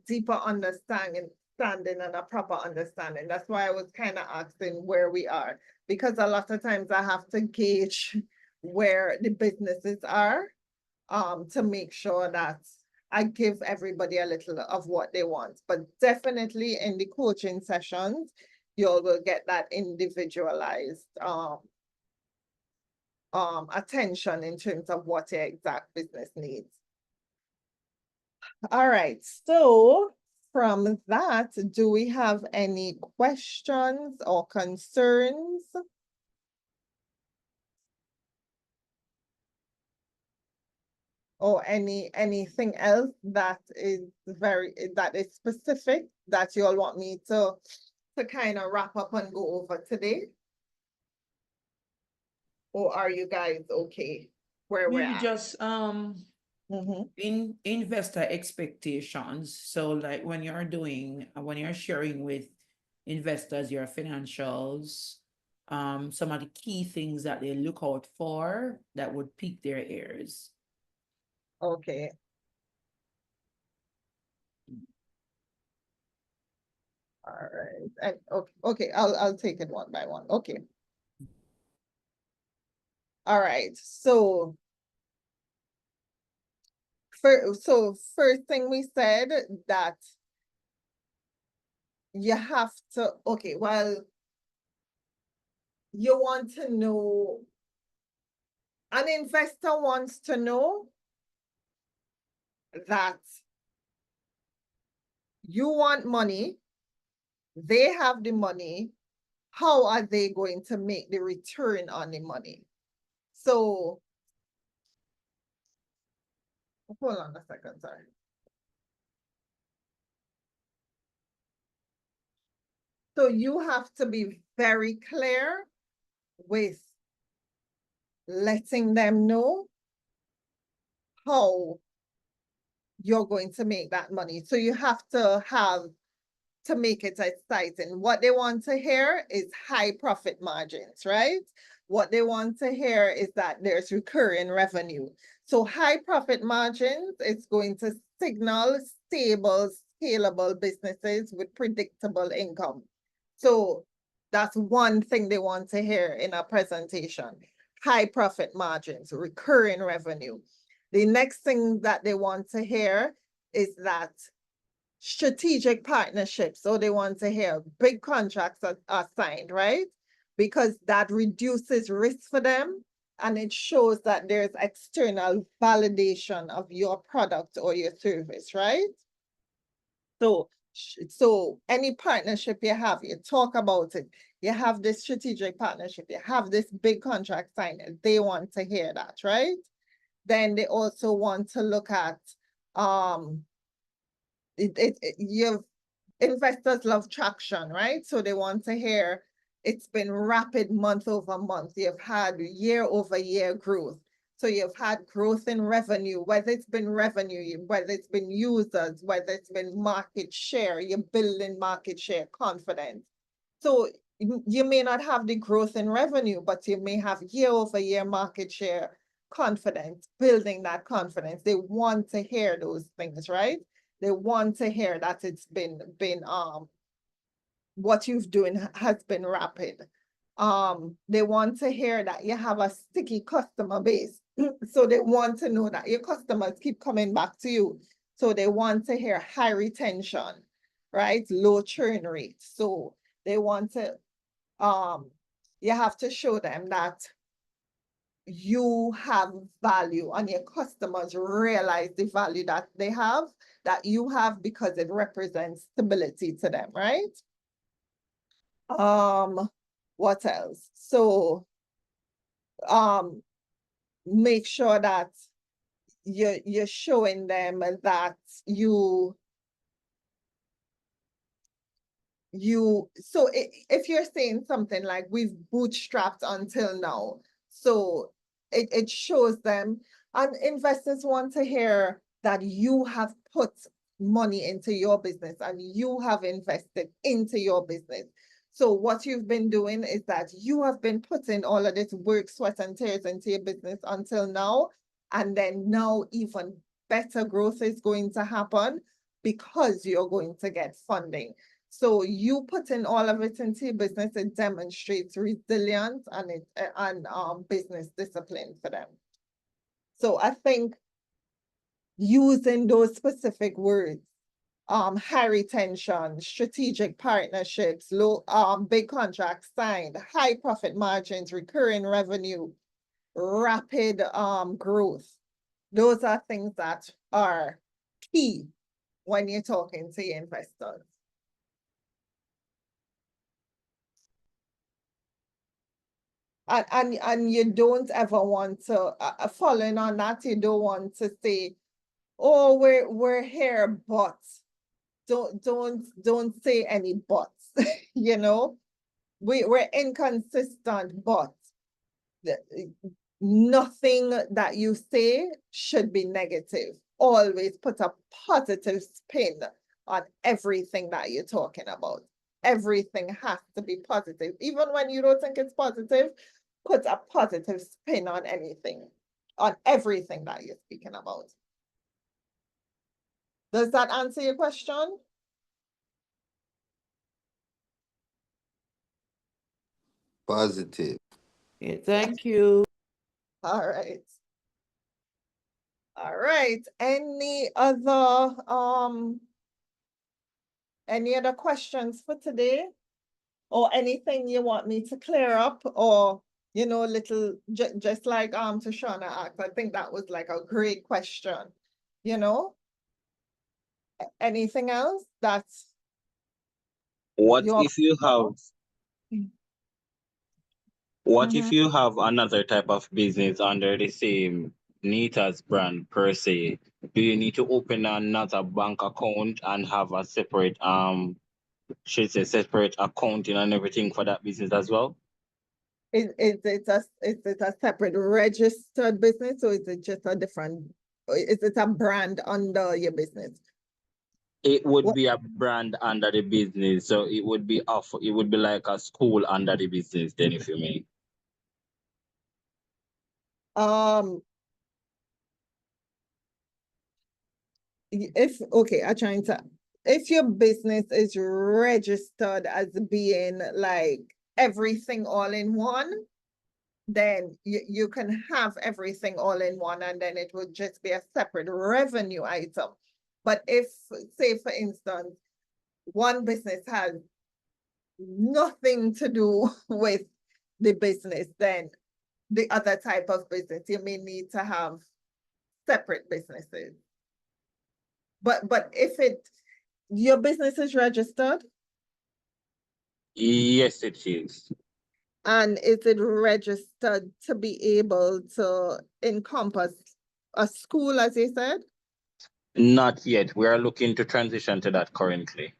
deeper understanding and a proper understanding. That's why I was kind of asking where we are, because a lot of times I have to gauge where the businesses are to make sure that I give everybody a little of what they want. But definitely in the coaching sessions, you all will get that individualized attention in terms of what your exact business needs. All right, so from that, do we have any questions or concerns? Or anything else that is specific that you all want me to kind of wrap up and go over today? Or are you guys okay where we're Maybe at? just Mhm. in investor expectations. So like when you're sharing with investors your financials, some of the key things that they look out for that would pique their ears. Okay. All right. And okay, I'll take it one by one. Okay. All right. So first thing we said that you have to, okay, well, you want to know, an investor wants to know that you want money, they have the money, how are they going to make the return on the money? So, hold on a second, sorry. So you have to be very clear with letting them know how you're going to make that money. So you have to make it exciting. What they want to hear is high profit margins, right? What they want to hear is that there's recurring revenue. So high profit margins is going to signal stable, scalable businesses with predictable income. So that's one thing they want to hear in a presentation. High profit margins, recurring revenue. The next thing that they want to hear is that strategic partnerships. So they want to hear big contracts are signed, right? Because that reduces risk for them, and it shows that there's external validation of your product or your service, right? So So any partnership you have, you talk about it, you have this strategic partnership, you have this big contract signed, they want to hear that, right? Then they also want to look at, investors love traction, right? So they want to hear it's been rapid month over month. You've had year over year growth. So you've had growth in revenue, whether it's been revenue, whether it's been users, whether it's been market share, you're building market share confidence. So you may not have the growth in revenue, but you may have year over year market share confidence, building that confidence. They want to hear those things, right? They want to hear that it's been what you've doing has been rapid. They want to hear that you have a sticky customer base. So they want to know that your customers keep coming back to you. So they want to hear high retention, right? Low churn rate. So they want to, you have to show them that you have value and your customers realize the value that they have, that you have, because it represents stability to them, right? What else? So, make sure that you're showing them that so if you're saying something like we've bootstrapped until now, so it shows them, and investors want to hear that you have put money into your business and you have invested into your business. So what you've been doing is that you have been putting all of this work, sweat, and tears into your business until now, and then now even better growth is going to happen because you're going to get funding. So you putting all of it into your business, it demonstrates resilience and business discipline for them. So I think using those specific words, high retention, strategic partnerships, low big contracts signed, high profit margins, recurring revenue, rapid growth. Those are things that are key when you're talking to your investors. And you don't ever want to, following on that, you don't want to say, oh, we're here, but don't say any buts. You know, we're inconsistent, but nothing that you say should be negative. Always put a positive spin on everything that you're talking about. Everything has to be positive. Even when you don't think it's positive, put a positive spin on anything, on everything that you're speaking about. Does that answer your question? Positive. Yeah, thank you. All right. All right. Any other questions for today? Or anything you want me to clear up, or little just like Tashana asked. I think that was like a great question. Anything else that's What you if you have What Mhm. if you have another type of business under the same Nita's brand per se? Do you need to open another bank account and have a separate separate accounting and everything for that business as well? Is it a separate registered business, or is it just a different, is it a brand under your business? It would What- be a brand under the business, so it would be like a school under the business, then, if you mean. If your business is registered as being like everything all in one, then you can have everything all in one, and then it would just be a separate revenue item. But if, say for instance, one business has nothing to do with the business, then the other type of business, you may need to have separate businesses. But if Your business is registered? Yes, it is. And is it registered to be able to encompass a school, as you said? Not yet. We are looking to transition to that currently.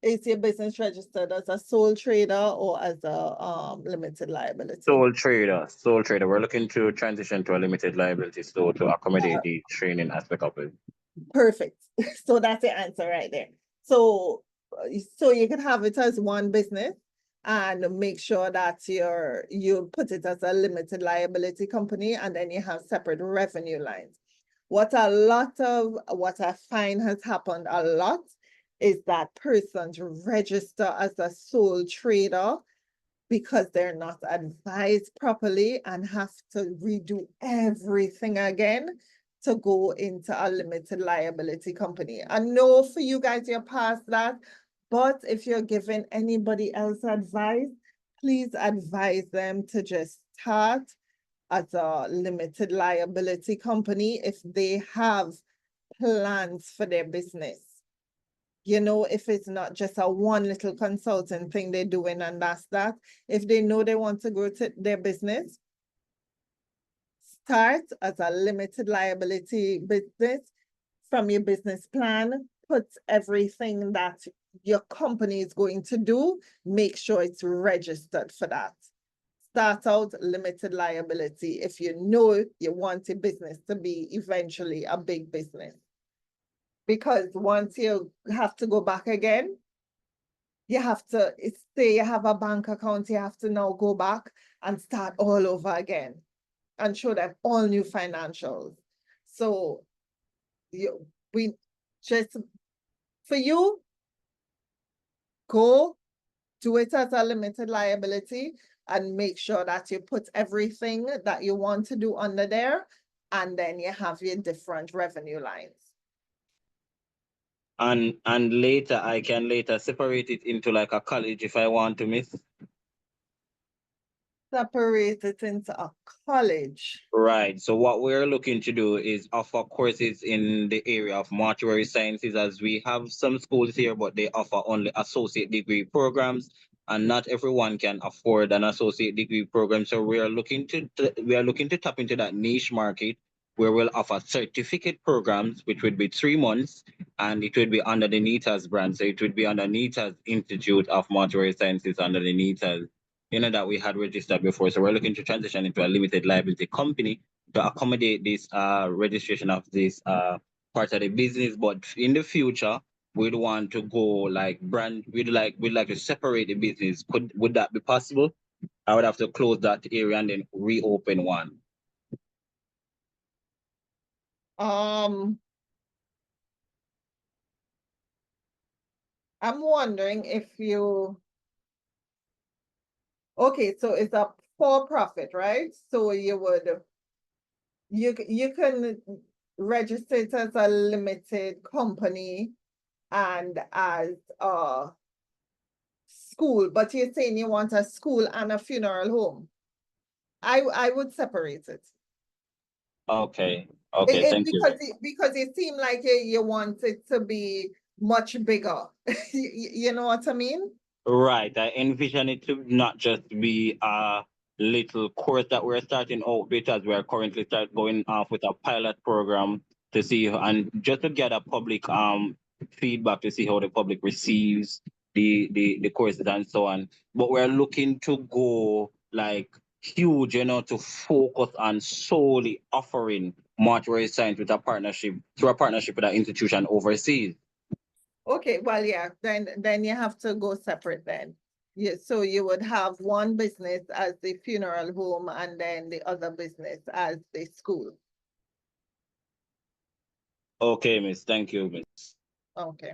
Is your business registered as a sole trader or as a limited liability? Sole trader, sole trader. We're looking to transition to a limited liability store to accommodate the training aspect of it. Perfect. So that's the answer right there. So, so you can have it as one business and make sure that you put it as a limited liability company, and then you have separate revenue lines. What I find has happened a lot is that persons register as a sole trader because they're not advised properly and have to redo everything again to go into a limited liability company. I know for you guys, you're past that, but if you're giving anybody else advice, please advise them to just start as a limited liability company if they have plans for their business. You know, if it's not just a one little consulting thing they're doing and that's that, if they know they want to grow to their business, start as a limited liability business. From your business plan, put everything that your company is going to do, make sure it's registered for that. Start out limited liability if you know you want a business to be eventually a big business. Because once you have to go back again, you have to say you have a bank account, you have to now go back and start all over again and show them all new financials. So we just, for you, go do it as a limited liability and make sure that you put everything that you want to do under there, and then you have your different revenue lines. And later I can later separate it into like a college if I want to, miss. Separate it into a college. Right. So what we're looking to do is offer courses in the area of mortuary sciences, as we have some schools here, but they offer only associate degree programs, and not everyone can afford an associate degree program. So we are looking to tap into that niche market where we'll offer certificate programs, which would be 3 months, and it would be under the NITAS brand. So it would be under NITAS Institute of Mortuary Sciences, under the NITAS, that we had registered before. So we're looking to transition into a limited liability company to accommodate this registration of this part of the business. But in the future, we'd want to go like brand, we'd like to separate the business. Would that be possible? I would have to close that area and then reopen one. I'm wondering if okay, so it's a for-profit, right? So you can register it as a limited company and as a school, but you're saying you want a school and a funeral home. I would separate it. Okay. Okay, thank you. Because it seemed like you want it to be much bigger. You know what I mean? Right. I envision it to not just be a little course that we're starting out with, as we're currently going off with a pilot program to see, and just to get a public feedback to see how the public receives the courses and so on. But we're looking to go like huge, to focus on solely offering mortuary science with a partnership with an institution overseas. Okay, well, yeah, then you have to go separate then. Yeah, so you would have one business as the funeral home and then the other business as the school. Okay, miss. Thank you, miss. Okay.